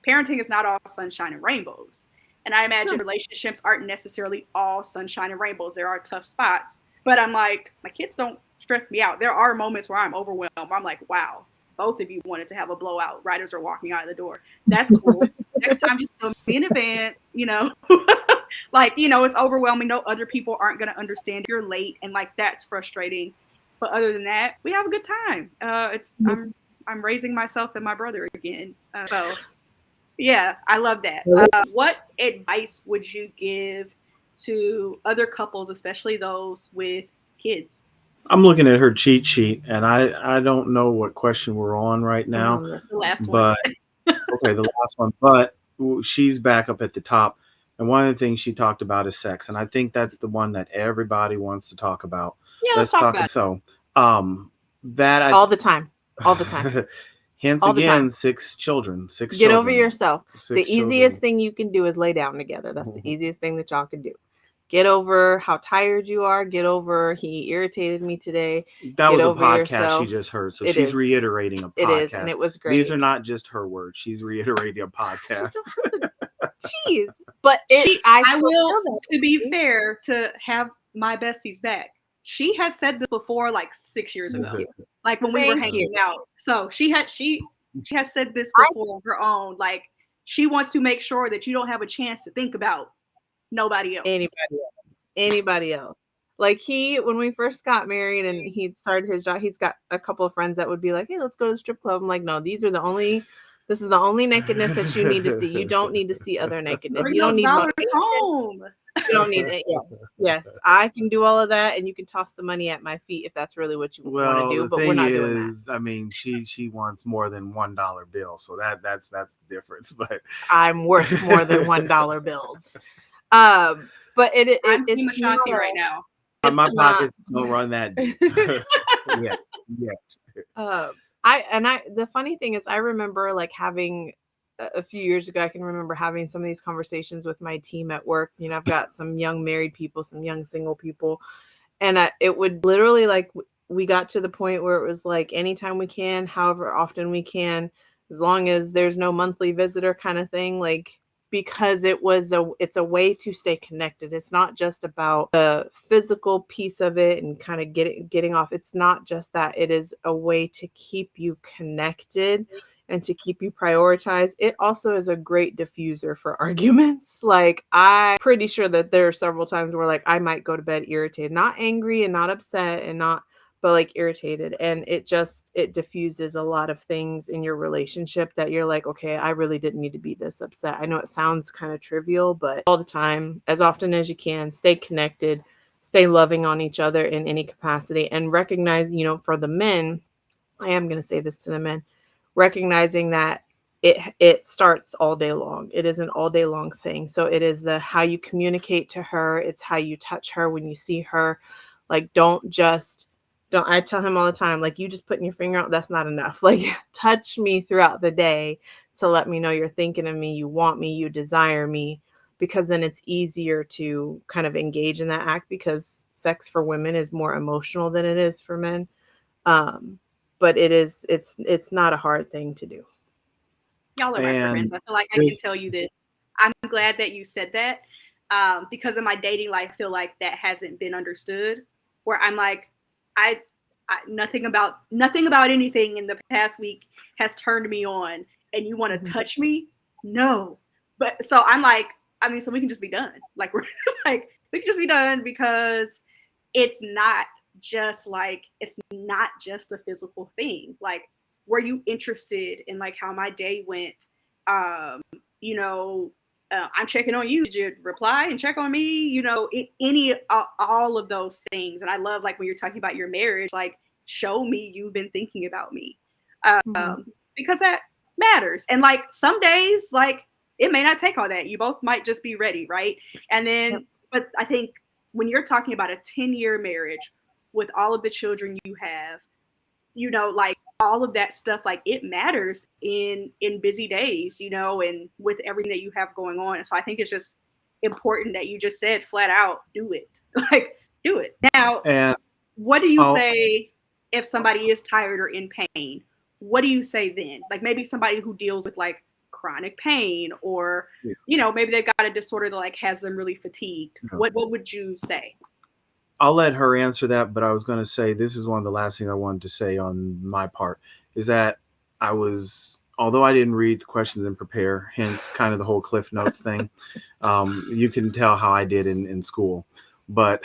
parenting is not all sunshine and rainbows. And I imagine relationships aren't necessarily all sunshine and rainbows. There are tough spots. But I'm like, my kids don't stress me out. There are moments where I'm overwhelmed. I'm like, wow, both of you wanted to have a blowout right as they're walking out of the door. That's cool. Next time, just tell me in advance, like, it's overwhelming. No, other people aren't going to understand. You're late, and like, that's frustrating. But other than that, we have a good time. I'm raising myself and my brother again. So yeah, I love that. What advice would you give to other couples, especially those with kids? I'm looking at her cheat sheet, and I don't know what question we're on right now, The last but okay, the last one. But she's back up at the top, and one of the things she talked about is sex, and I think that's the one that everybody wants to talk about. Yeah, let's talk about it. So, all the time. Hence, all the again, time. 6 children. Get over yourself. The children. easiest thing you can do is lay down together. That's the easiest thing that y'all can do. Get over how tired you are. Get over he irritated me today. That Get was a over podcast yourself. she just heard. So It she's is. reiterating a podcast. It is, and it was great. These are not just her words. She's reiterating a podcast. Jeez. But I will, to be fair, to have my besties back. She has said this before, like 6 years ago, like when we were hanging out. So she has said this before on her own. Like, she wants to make sure that you don't have a chance to think about nobody else. Anybody else. Like, when we first got married and he started his job, he's got a couple of friends that would be like, hey, let's go to the strip club. I'm like, no, this is the only nakedness that you need to see. You don't need to see other nakedness. Bring You don't those need dollars home. You don't need it. Yes. I can do all of that, and you can toss the money at my feet if that's really what you want to do. But we're not doing that. I mean, she wants more than $1 bill, so that's the difference. But I'm worth more than $1 bills. But I'm Team Ashanti right now. My pockets don't run that deep yet. The funny thing is, I remember like having a few years ago, I can remember having some of these conversations with my team at work. I've got some young married people, some young single people, and it would literally, like, we got to the point where it was like, anytime we can, however often we can, as long as there's no monthly visitor kind of thing, like, because it's a way to stay connected. It's not just about the physical piece of it and kind of getting off. It's not just that. It is a way to keep you connected and to keep you prioritized. It also is a great diffuser for arguments. Like, I'm pretty sure that there are several times where, like, I might go to bed irritated, not angry and not upset and not, but like irritated. And it diffuses a lot of things in your relationship that you're like, okay, I really didn't need to be this upset. I know it sounds kind of trivial, but all the time, as often as you can, stay connected, stay loving on each other in any capacity, and recognize, for the men, I am going to say this to the men, recognizing that it starts all day long. It is an all day long thing. So it is how you communicate to her. It's how you touch her when you see her. Like, I tell him all the time, like, you just putting your finger out, that's not enough. Like, touch me throughout the day to let me know you're thinking of me, you want me, you desire me, because then it's easier to kind of engage in that act, because sex for women is more emotional than it is for men. But it's not a hard thing to do. Y'all are my friends. I feel like I can tell you this. I'm glad that you said that, because in my dating life, I feel like that hasn't been understood, where I'm like, I nothing about anything in the past week has turned me on, and you want to touch me? No. But so I'm like, so we can just be done. Like, we're like, we can just be done, because it's not just a physical thing. Like, were you interested in like how my day went? I'm checking on you. Did you reply and check on me? All of those things. And I love, like, when you're talking about your marriage, like, show me you've been thinking about me, because that matters. And like, some days, like, it may not take all that. You both might just be ready, right? And then, but I think when you're talking about a 10-year marriage with all of the children you have, like, all of that stuff, like, it matters in busy days, and with everything that you have going on. And so I think it's just important that you just said flat out, do it. Like, do it. Now, what do you say if somebody is tired or in pain? What do you say then? Like, maybe somebody who deals with like chronic pain, or Yes. maybe they've got a disorder that like has them really fatigued. Yeah. What would you say? I'll let her answer that, but I was going to say this is one of the last things I wanted to say on my part is that although I didn't read the questions and prepare, hence kind of the whole Cliff Notes thing, you can tell how I did in school. But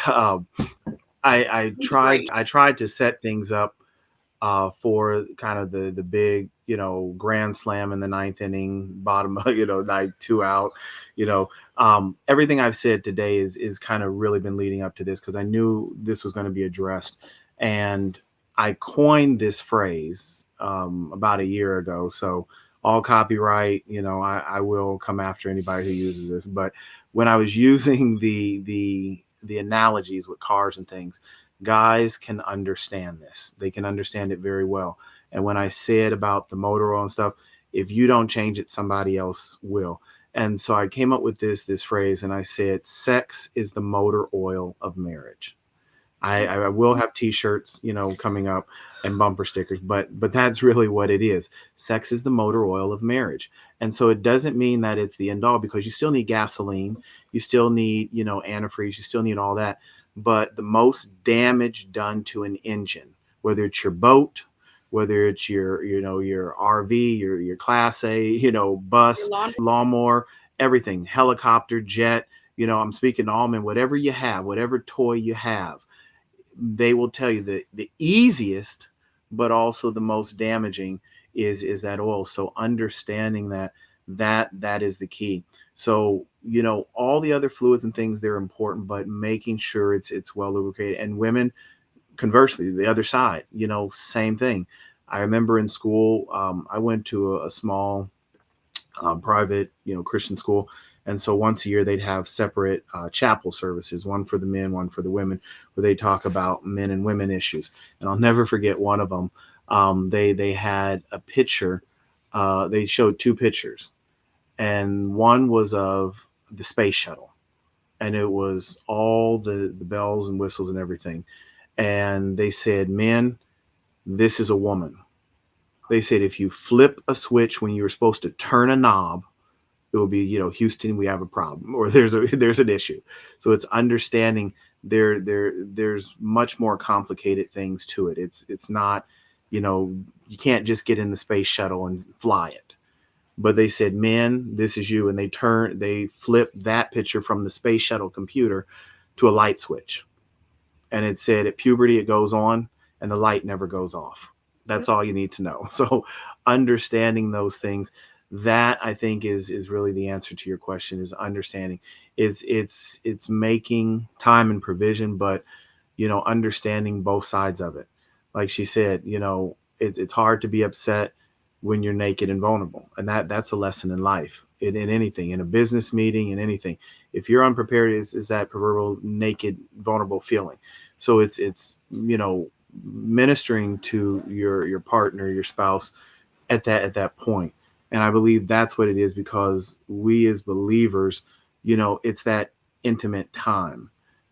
I tried to set things up for kind of the big, grand slam in the ninth inning, bottom, night, 2 out, everything I've said today is kind of really been leading up to this because I knew this was going to be addressed. And I coined this phrase about a year ago. So all copyright, I will come after anybody who uses this. But when I was using the analogies with cars and things, guys can understand this. They can understand it very well. And when I said about the motor oil and stuff, if you don't change it, somebody else will. And so I came up with this phrase, and I said, sex is the motor oil of marriage. I will have T-shirts, coming up, and bumper stickers, but that's really what it is. Sex is the motor oil of marriage, and so it doesn't mean that it's the end all, because you still need gasoline, you still need antifreeze, you still need all that. But the most damage done to an engine, whether it's your boat, whether it's your your RV, your Class A, bus, lawnmower, everything, helicopter, jet. I'm speaking to all men. Whatever you have, whatever toy you have, they will tell you that the easiest, but also the most damaging is that oil. So understanding that is the key. So, all the other fluids and things, they're important, but making sure it's well lubricated. And women, conversely, the other side, same thing. I remember in school, I went to a small private, Christian school. And so once a year, they'd have separate chapel services, one for the men, one for the women, where they talk about men and women issues. And I'll never forget one of them. They had a picture. They showed two pictures, and one was of the space shuttle, and it was all the bells and whistles and everything. And they said, men, this is a woman. They said, if you flip a switch when you were supposed to turn a knob, it will be, Houston, we have a problem, or there's an issue. So it's understanding there's much more complicated things to it. It's not, you can't just get in the space shuttle and fly it. But they said, men, this is you. And they flipped that picture from the space shuttle computer to a light switch. And it said at puberty, it goes on and the light never goes off. That's all you need to know. So understanding those things, that I think is really the answer to your question, is understanding. It's making time and provision, but, understanding both sides of it. Like she said, it's hard to be upset when you're naked and vulnerable. And that's a lesson in life, in anything, in a business meeting, in anything. If you're unprepared, is that proverbial naked, vulnerable feeling. So it's ministering to your partner, your spouse at that point. And I believe that's what it is, because we as believers, it's that intimate time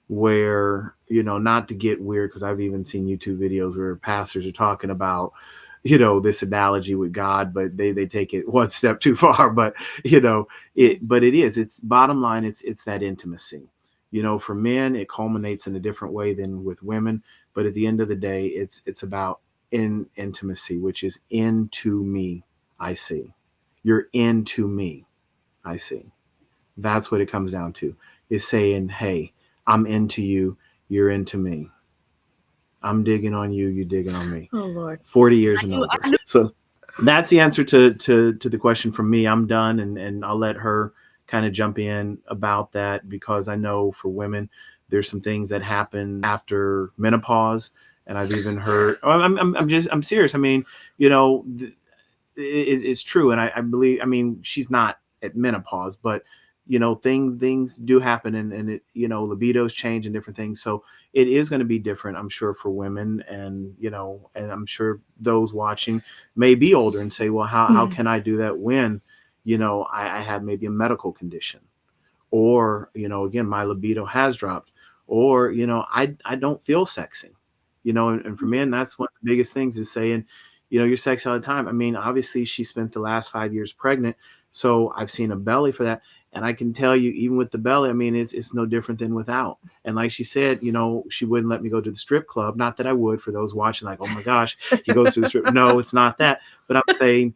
where, not to get weird, because I've even seen YouTube videos where pastors are talking about, this analogy with God, but they take it one step too far. But, it's bottom line, it's that intimacy. For men, it culminates in a different way than with women. But at the end of the day, it's about intimacy, which is into me, I see. You're into me, I see. That's what it comes down to, is saying, hey, I'm into you, you're into me. I'm digging on you, you digging on me. Oh, Lord. 40 years and over. So that's the answer to the question from me. I'm done, and I'll let her kind of jump in about that, because I know for women, there's some things that happen after menopause. And I've even heard, I'm serious. I mean, it's true. And I believe, she's not at menopause, but things do happen, and it, libidos change and different things. So it is going to be different, I'm sure, for women. And, and I'm sure those watching may be older and say, well, how can I do that when, I have maybe a medical condition, or, again, my libido has dropped, or, I don't feel sexy, and for men, that's one of the biggest things, is saying, you're sexy all the time. Obviously she spent the last 5 years pregnant. So I've seen a belly for that. And I can tell you, even with the belly, I mean, it's no different than without. And like she said, she wouldn't let me go to the strip club. Not that I would, for those watching, like, oh my gosh, he goes to the strip. No, it's not that. But I'm saying,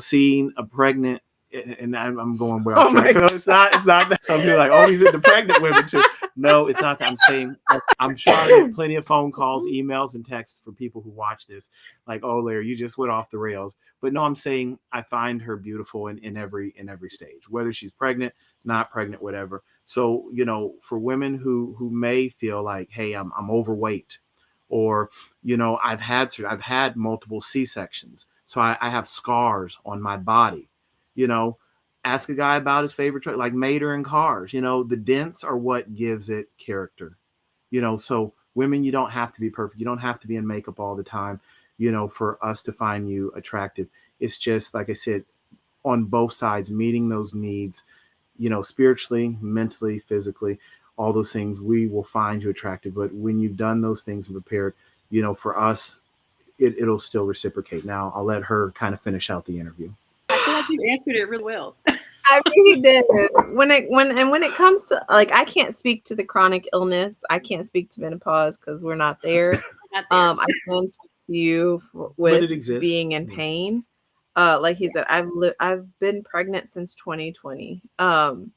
seeing a pregnant, and I'm going way off track. No, it's not that. Some people are like, oh, he's into pregnant women too. No, it's not that. I'm saying, I'm sure I get plenty of phone calls, emails, and texts for people who watch this, like, oh, Larry, you just went off the rails. But no, I'm saying I find her beautiful in every stage, whether she's pregnant, not pregnant, whatever. So, for women who may feel like, hey, I'm overweight, or, I've had multiple C-sections, so I have scars on my body. you know Ask a guy about his favorite truck, like Mater and cars. The dents are what gives it character. So women, you don't have to be perfect, you don't have to be in makeup all the time, for us to find you attractive. It's just, like I said, on both sides, meeting those needs, spiritually, mentally, physically, all those things, we will find you attractive. But when you've done those things and prepared, for us, it'll still reciprocate. Now I'll let her kind of finish out the interview. I feel like you answered it really well. I really did. When it comes to, like, I can't speak to the chronic illness. I can't speak to menopause because we're not there. Not there. I can speak to you with being in pain. Like he said, I've been pregnant since 2020. And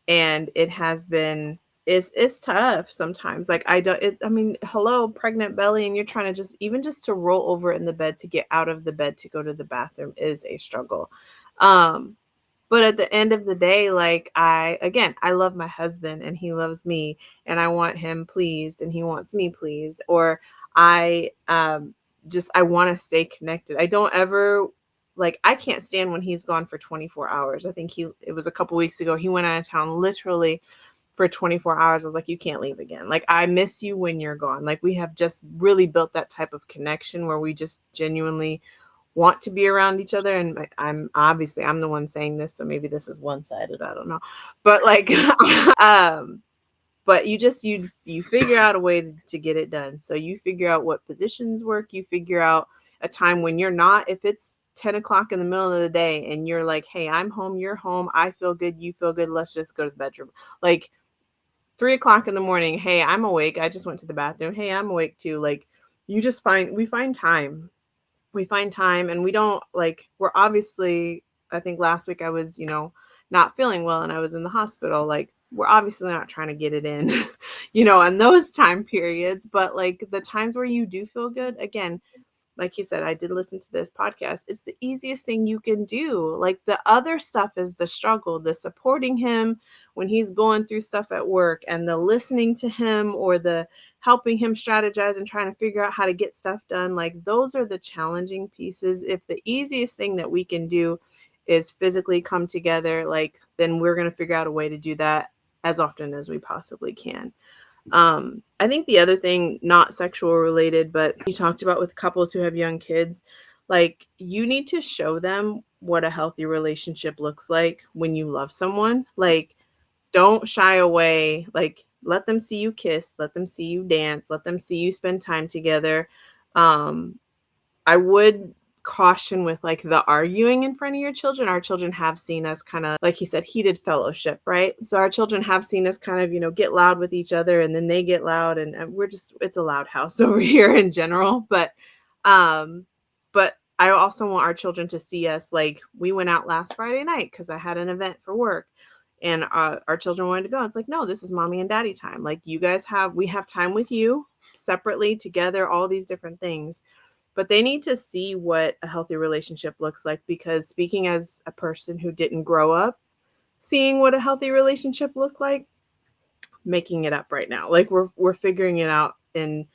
it has been, it's tough sometimes. Like, hello, pregnant belly, and you're trying to just to roll over in the bed, to get out of the bed to go to the bathroom is a struggle. But at the end of the day, like, I love my husband and he loves me, and I want him pleased and he wants me pleased. Or I want to stay connected. I don't ever, like, I can't stand when he's gone for 24 hours. I think it was a couple weeks ago, he went out of town literally for 24 hours. I was like, you can't leave again. Like, I miss you when you're gone. Like, we have just really built that type of connection where we just genuinely want to be around each other. And I'm the one saying this, so maybe this is one-sided, I don't know. But like, but you figure out a way to get it done. So you figure out what positions work. You figure out a time when you're not, if it's 10 o'clock in the middle of the day and you're like, hey, I'm home, you're home, I feel good, you feel good, let's just go to the bedroom. Like 3 o'clock in the morning, hey, I'm awake, I just went to the bathroom, hey, I'm awake too. Like, we find time. And we don't, like, we're obviously, I think last week I was, not feeling well and I was in the hospital. Like, we're obviously not trying to get it in, in those time periods. But like the times where you do feel good, again, like he said, I did listen to this podcast. It's the easiest thing you can do. Like, the other stuff is the struggle, the supporting him when he's going through stuff at work, and the listening to him, or the helping him strategize and trying to figure out how to get stuff done. Like, those are the challenging pieces. If the easiest thing that we can do is physically come together, like, then we're going to figure out a way to do that as often as we possibly can. I think the other thing, not sexual related, but you talked about with couples who have young kids, like, you need to show them what a healthy relationship looks like when you love someone. Like, don't shy away. Like, let them see you kiss, let them see you dance, let them see you spend time together. I would caution with, like, the arguing in front of your children. Our children have seen us kind of, like he said, heated fellowship, right? So our children have seen us kind of, get loud with each other, and then they get loud, and it's a loud house over here in general. But I also want our children to see us, like, we went out last Friday night because I had an event for work, and our children wanted to go. It's like, no, this is mommy and daddy time. Like, we have time with you separately, together, all these different things. But they need to see what a healthy relationship looks like, because speaking as a person who didn't grow up seeing what a healthy relationship looked like, making it up right now. Like, we're figuring it out and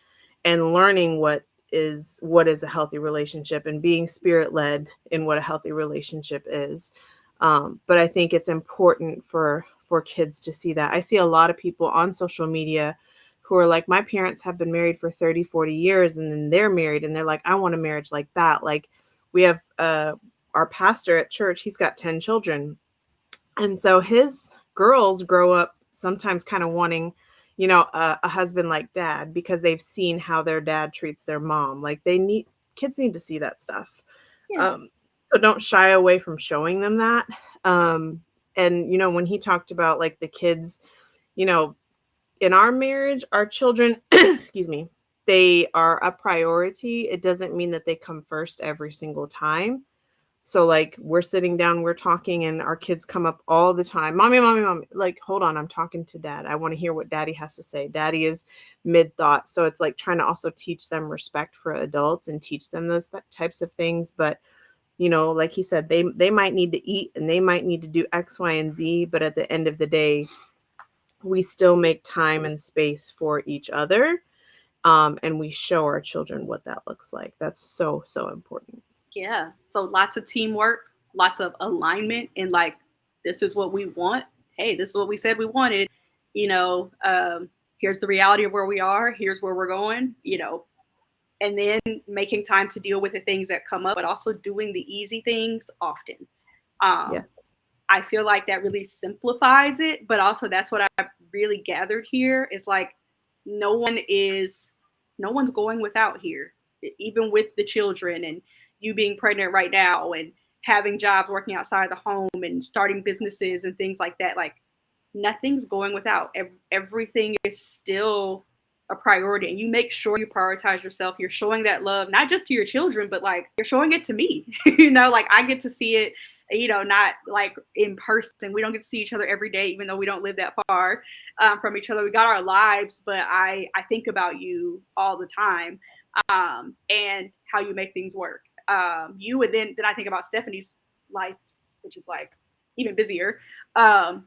learning what is a healthy relationship, and being spirit-led in what a healthy relationship is. But I think it's important for kids to see that. I see a lot of people on social media who are like, my parents have been married for 30, 40 years, and then they're married, and they're like, I want a marriage like that. Like, we have our pastor at church, he's got 10 children. And so his girls grow up sometimes kind of wanting, a husband like dad, because they've seen how their dad treats their mom. Like, kids need to see that stuff. Yeah. So don't shy away from showing them that. And when he talked about like the kids, you know, in our marriage, our children, excuse me, they are a priority. It doesn't mean that they come first every single time. So like we're sitting down, we're talking, and our kids come up all the time. Mommy, mommy, mommy. Like, hold on, I'm talking to dad. I want to hear what daddy has to say. Daddy is mid thought. So it's like trying to also teach them respect for adults and teach them those types of things. But like he said, they might need to eat and they might need to do X, Y, and Z. But at the end of the day, we still make time and space for each other. And we show our children what that looks like. That's so, so important. Yeah. So lots of teamwork, lots of alignment, and like, this is what we want. Hey, this is what we said we wanted. You know, here's the reality of where we are. Here's where we're going. And then making time to deal with the things that come up, but also doing the easy things often. Yes. I feel like that really simplifies it, but also that's what I really gathered here is like no one's going without here, even with the children and you being pregnant right now and having jobs working outside the home and starting businesses and things like that. Like nothing's going without. Everything is still a priority, and you make sure you prioritize yourself. You're showing that love not just to your children, but like you're showing it to me. Like I get to see it, not like in person. We don't get to see each other every day, even though we don't live that far from each other. We got our lives, but I think about you all the time, and how you make things work. You and then I think about Stephanie's life, which is like even busier,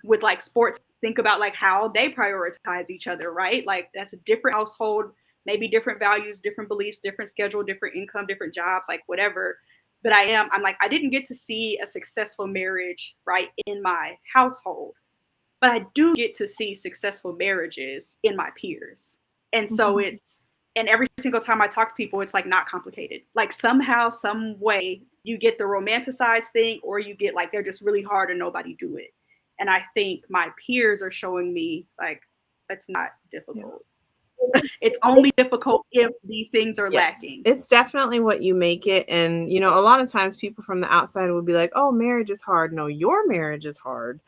with like sports. Think about like how they prioritize each other, right? Like that's a different household, maybe different values, different beliefs, different schedule, different income, different jobs, like whatever. But I'm like, I didn't get to see a successful marriage, right, in my household, but I do get to see successful marriages in my peers. And so and every single time I talk to people, it's like not complicated. Like somehow, some way, you get the romanticized thing, or you get like they're just really hard and nobody do it. And I think my peers are showing me like it's not difficult. Yeah. It's only difficult if these things are lacking. It's definitely what you make it. And, a lot of times people from the outside would be like, oh, marriage is hard. No, your marriage is hard.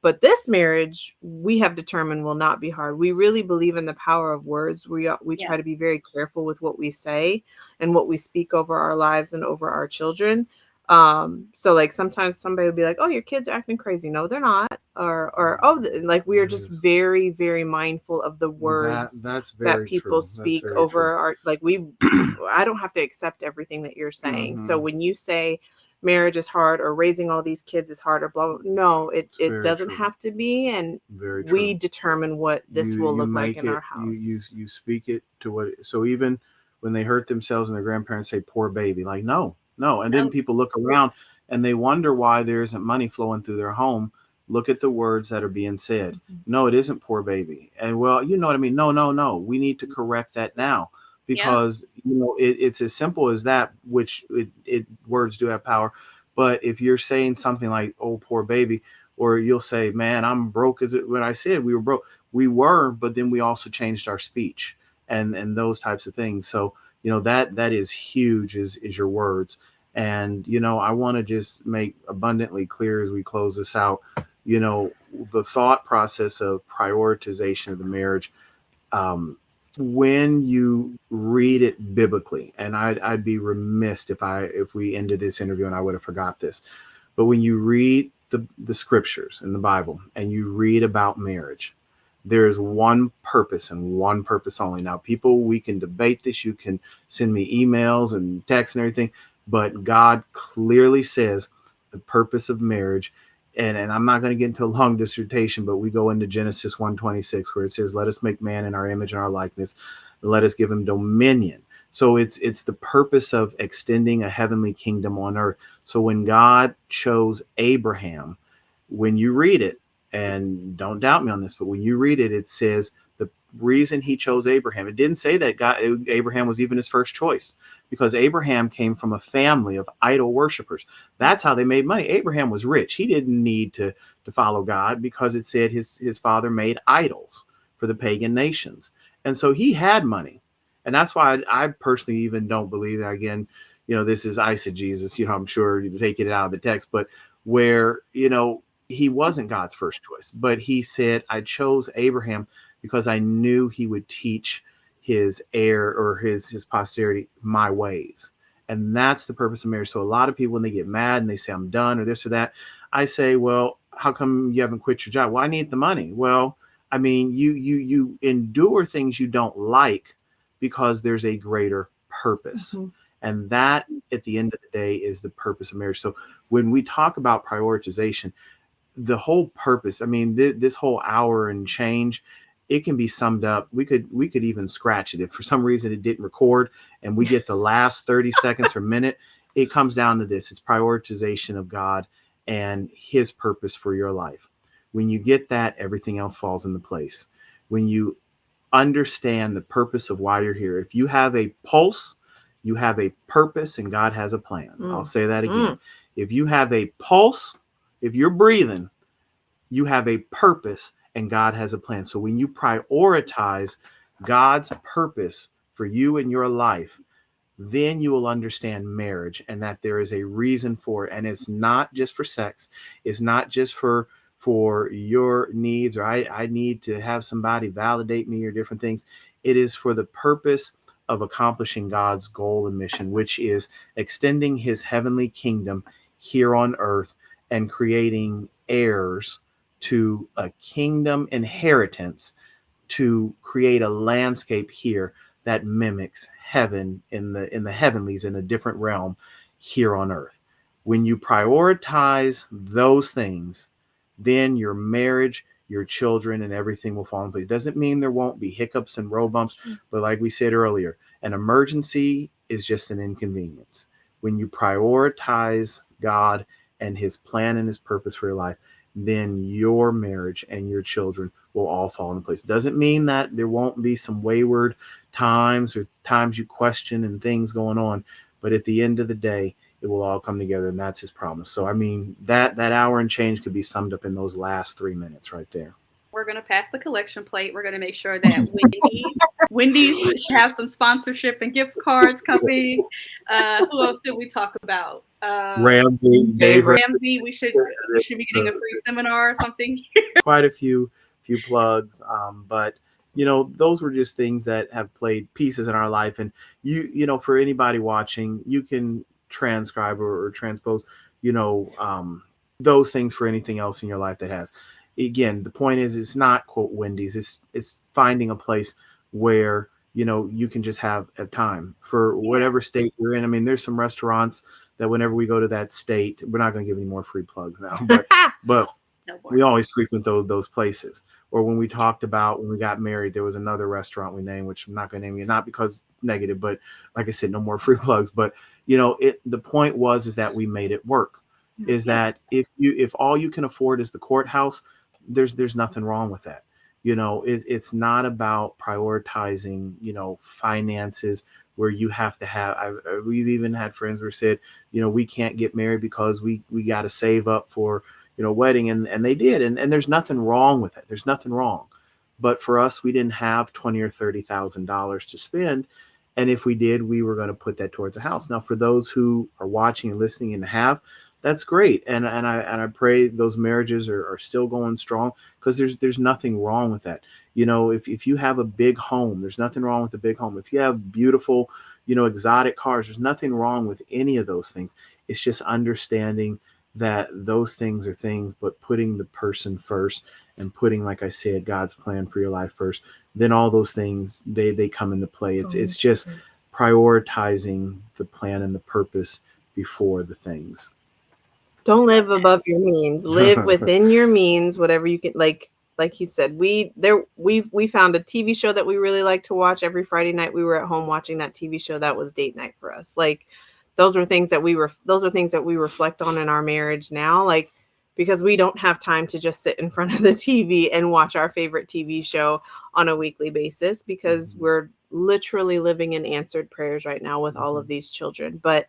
But this marriage, we have determined will not be hard. We really believe in the power of words. We try to be very careful with what we say and what we speak over our lives and over our children. So like sometimes somebody would be like, oh, your kids are acting crazy. No, they're not. Or oh, like we are just very, very mindful of the words that people speak over our, like I don't have to accept everything that you're saying. So when you say marriage is hard or raising all these kids is hard or blah, blah, no, it doesn't have to be. And we determine what this will look like in our house. You speak it to what, so even when they hurt themselves and their grandparents say, poor baby, like, no. And then people look around and they wonder why there isn't money flowing through their home. Look at the words that are being said. No, it isn't poor baby. And well, you know what I mean? No. We need to correct that now because, it's as simple as that, which words do have power. But if you're saying something like, oh, poor baby, or you'll say, man, I'm broke. Is it when I said we were broke? We were, but then we also changed our speech and those types of things. So, that is huge is your words. And, I want to just make abundantly clear as we close this out, the thought process of prioritization of the marriage. When you read it biblically, and I'd be remiss if we ended this interview and I would have forgot this, but when you read the scriptures in the Bible and you read about marriage, there is one purpose and one purpose only. Now, people, we can debate this. You can send me emails and texts and everything, but God clearly says the purpose of marriage. And I'm not going to get into a long dissertation, but we go into Genesis 1:26 where it says, let us make man in our image and our likeness. Let us give him dominion. So it's the purpose of extending a heavenly kingdom on earth. So when God chose Abraham, when you read it, and don't doubt me on this, but when you read it, it says the reason he chose Abraham, it didn't say that Abraham was even his first choice, because Abraham came from a family of idol worshipers. That's how they made money. Abraham was rich. He didn't need to follow God because it said his father made idols for the pagan nations. And so he had money. And that's why I personally even don't believe that. Again, this is eisegesis, I'm sure you're taking it out of the text, but where, he wasn't God's first choice, but he said, I chose Abraham because I knew he would teach his heir or his posterity my ways. And that's the purpose of marriage. So a lot of people, when they get mad and they say, I'm done or this or that, I say, well, how come you haven't quit your job? Well, I need the money. Well, I mean, you endure things you don't like because there's a greater purpose. Mm-hmm. And that, at the end of the day, is the purpose of marriage. So when we talk about prioritization, the whole purpose, I mean, this whole hour and change, it can be summed up. We could even scratch it. If for some reason it didn't record and we get the last 30 seconds or minute, it comes down to this. It's prioritization of God and his purpose for your life. When you get that, everything else falls into place. When you understand the purpose of why you're here, if you have a pulse, you have a purpose, and God has a plan. I'll say that again. If you have a pulse, if you're breathing, you have a purpose and God has a plan. So when you prioritize God's purpose for you and your life, then you will understand marriage and that there is a reason for it. And it's not just for sex. It's not just for your needs, or I need to have somebody validate me, or different things. It is for the purpose of accomplishing God's goal and mission, which is extending his heavenly kingdom here on earth and creating heirs to a kingdom inheritance, to create a landscape here that mimics heaven in the heavenlies, in a different realm here on earth. When you prioritize those things, then your marriage, your children, and everything will fall in place. It doesn't mean there won't be hiccups and road bumps, but like we said earlier, an emergency is just an inconvenience. When you prioritize God and his plan and his purpose for your life, then your marriage and your children will all fall into place. It doesn't mean that there won't be some wayward times or times you question and things going on, but at the end of the day, it will all come together, and that's his promise. So, I mean, that hour and change could be summed up in those last 3 minutes right there. We're going to pass the collection plate. We're going to make sure that Wendy's should have some sponsorship and gift cards coming. Who else did we talk about? Ramsey, Dave Ramsey. We should be getting a free seminar or something. Quite a few plugs, but those were just things that have played pieces in our life. And for anybody watching, you can transcribe or transpose, those things for anything else in your life that has. Again, the point is, it's not quote Wendy's. It's finding a place where you can just have time for whatever state you're in. I mean, there's some restaurants that whenever we go to that state, we're not going to give any more free plugs now, but we always frequent those places. Or when we talked about when we got married, there was another restaurant we named, which I'm not going to name you, not because negative, but like I said, no more free plugs. But the point is that we made it work. Is that if all you can afford is the courthouse, there's nothing wrong with that. It's not about prioritizing, finances where you have to have, we've even had friends who said, we can't get married because we got to save up for, wedding. And they did. And there's nothing wrong with it. There's nothing wrong. But for us, we didn't have $20,000 or $30,000 to spend. And if we did, we were going to put that towards a house. Now, for those who are watching and listening and have, that's great. And I pray those marriages are still going strong, because there's nothing wrong with that. If you have a big home, there's nothing wrong with a big home. If you have beautiful, exotic cars, there's nothing wrong with any of those things. It's just understanding that those things are things, but putting the person first and putting, like I said, God's plan for your life first, then all those things, they come into play. It's just prioritizing the plan and the purpose before the things. Don't live above your means. Live within your means, whatever you can. Like he said, we found a TV show that we really like to watch every Friday night. We were at home watching that TV show. That was date night for us. Like, those are things that we reflect on in our marriage now. Like, because we don't have time to just sit in front of the TV and watch our favorite TV show on a weekly basis, because we're literally living in answered prayers right now with all of these children. But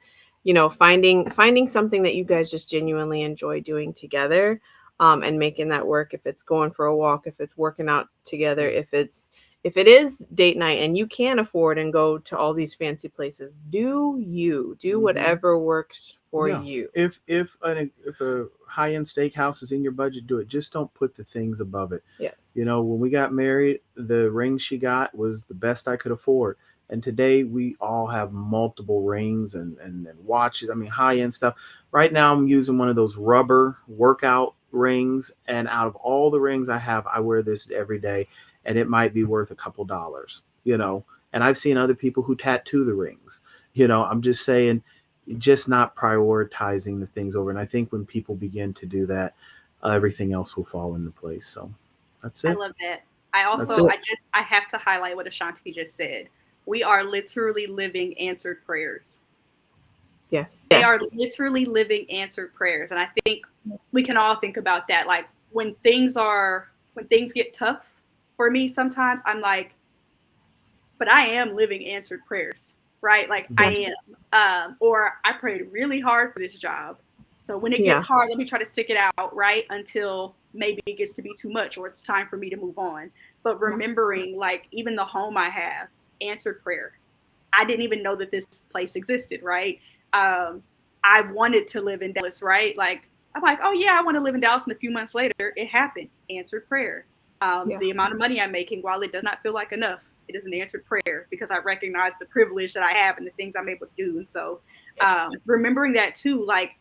finding something that you guys just genuinely enjoy doing together, and making that work. If it's going for a walk, if it's working out together, if it's, if it is date night and you can afford and go to all these fancy places, do whatever works for you. If a high end steakhouse is in your budget, do it. Just don't put the things above it. Yes. You know, when we got married, the ring she got was the best I could afford. And today we all have multiple rings and watches. I mean, high end stuff. Right now I'm using one of those rubber workout rings. And out of all the rings I have, I wear this every day. And it might be worth a couple dollars, you know. And I've seen other people who tattoo the rings. You know, I'm just saying, just not prioritizing the things over. And I think when people begin to do that, everything else will fall into place. So that's it. I love that. I have to highlight what Ashanti just said. We are literally living answered prayers. Yes. They are literally living answered prayers. And I think we can all think about that. Like when things get tough for me, sometimes I'm like, but I am living answered prayers, right? Like I am. Or I prayed really hard for this job. So when it gets hard, let me try to stick it out, right? Until maybe it gets to be too much or it's time for me to move on. But remembering, like, even the home I have, answered prayer. I didn't even know that this place existed, right? I wanted to live in Dallas, right? Like, I'm like, oh yeah, I want to live in Dallas. And a few months later, it happened. Answered prayer. The amount of money I'm making, while it does not feel like enough, it is an answered prayer because I recognize the privilege that I have and the things I'm able to do. And so remembering that too, like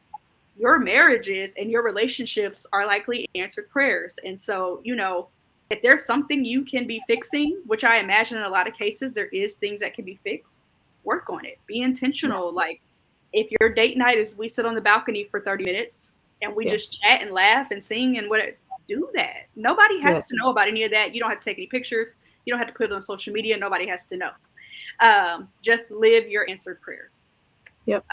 your marriages and your relationships are likely answered prayers. And so, you know, if there's something you can be fixing, which I imagine in a lot of cases there is things that can be fixed, work on it. Be intentional. Like if your date night is we sit on the balcony for 30 minutes and we just chat and laugh and sing and do that. Nobody has to know about any of that. You don't have to take any pictures. You don't have to put it on social media. Nobody has to know. Just live your answered prayers. Yep.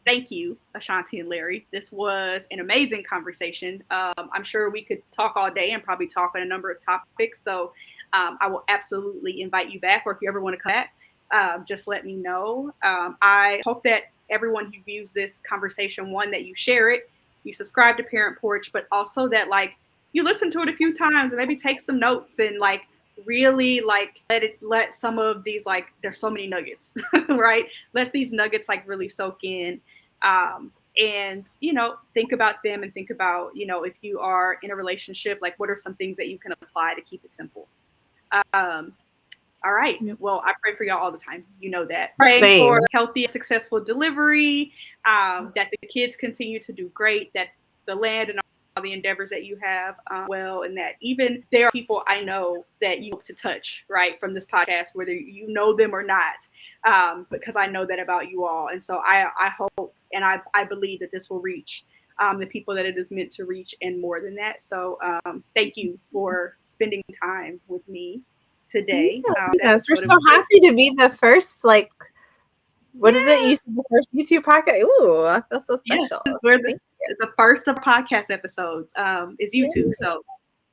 Thank you, Ashanti and Larry. This was an amazing conversation. I'm sure we could talk all day and probably talk on a number of topics. So I will absolutely invite you back, or if you ever want to come back, just let me know. I hope that everyone who views this conversation, one, that you share it, you subscribe to Parent Porch, but also that like you listen to it a few times and maybe take some notes and like really like let some of these, like there's so many nuggets, right? Let these nuggets like really soak in. And, you know, think about them and think about, you know, if you are in a relationship, like what are some things that you can apply to keep it simple? All right. Yep. Well, I pray for y'all all the time. You know that. Praying for healthy, successful delivery, that the kids continue to do great, that the land and all the endeavors that you have well, and that even there are people I know that you hope to touch, right, from this podcast, whether you know them or not, because I know that about you all. And so I hope and I believe that this will reach the people that it is meant to reach and more than that. So thank you for spending time with me today. Yes, we're so happy to be the first, like, what is it? You said the first YouTube podcast. Ooh, I feel so special. Yeah, we're the first of podcast episodes is YouTube. So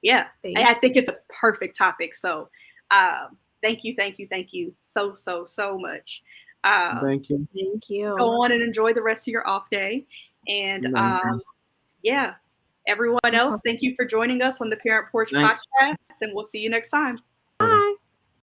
yeah, I think it's a perfect topic. So thank you so much. Thank you. Go on and enjoy the rest of your off day. And yeah, everyone else, thank you for joining us on the Parent Porch podcast, and we'll see you next time.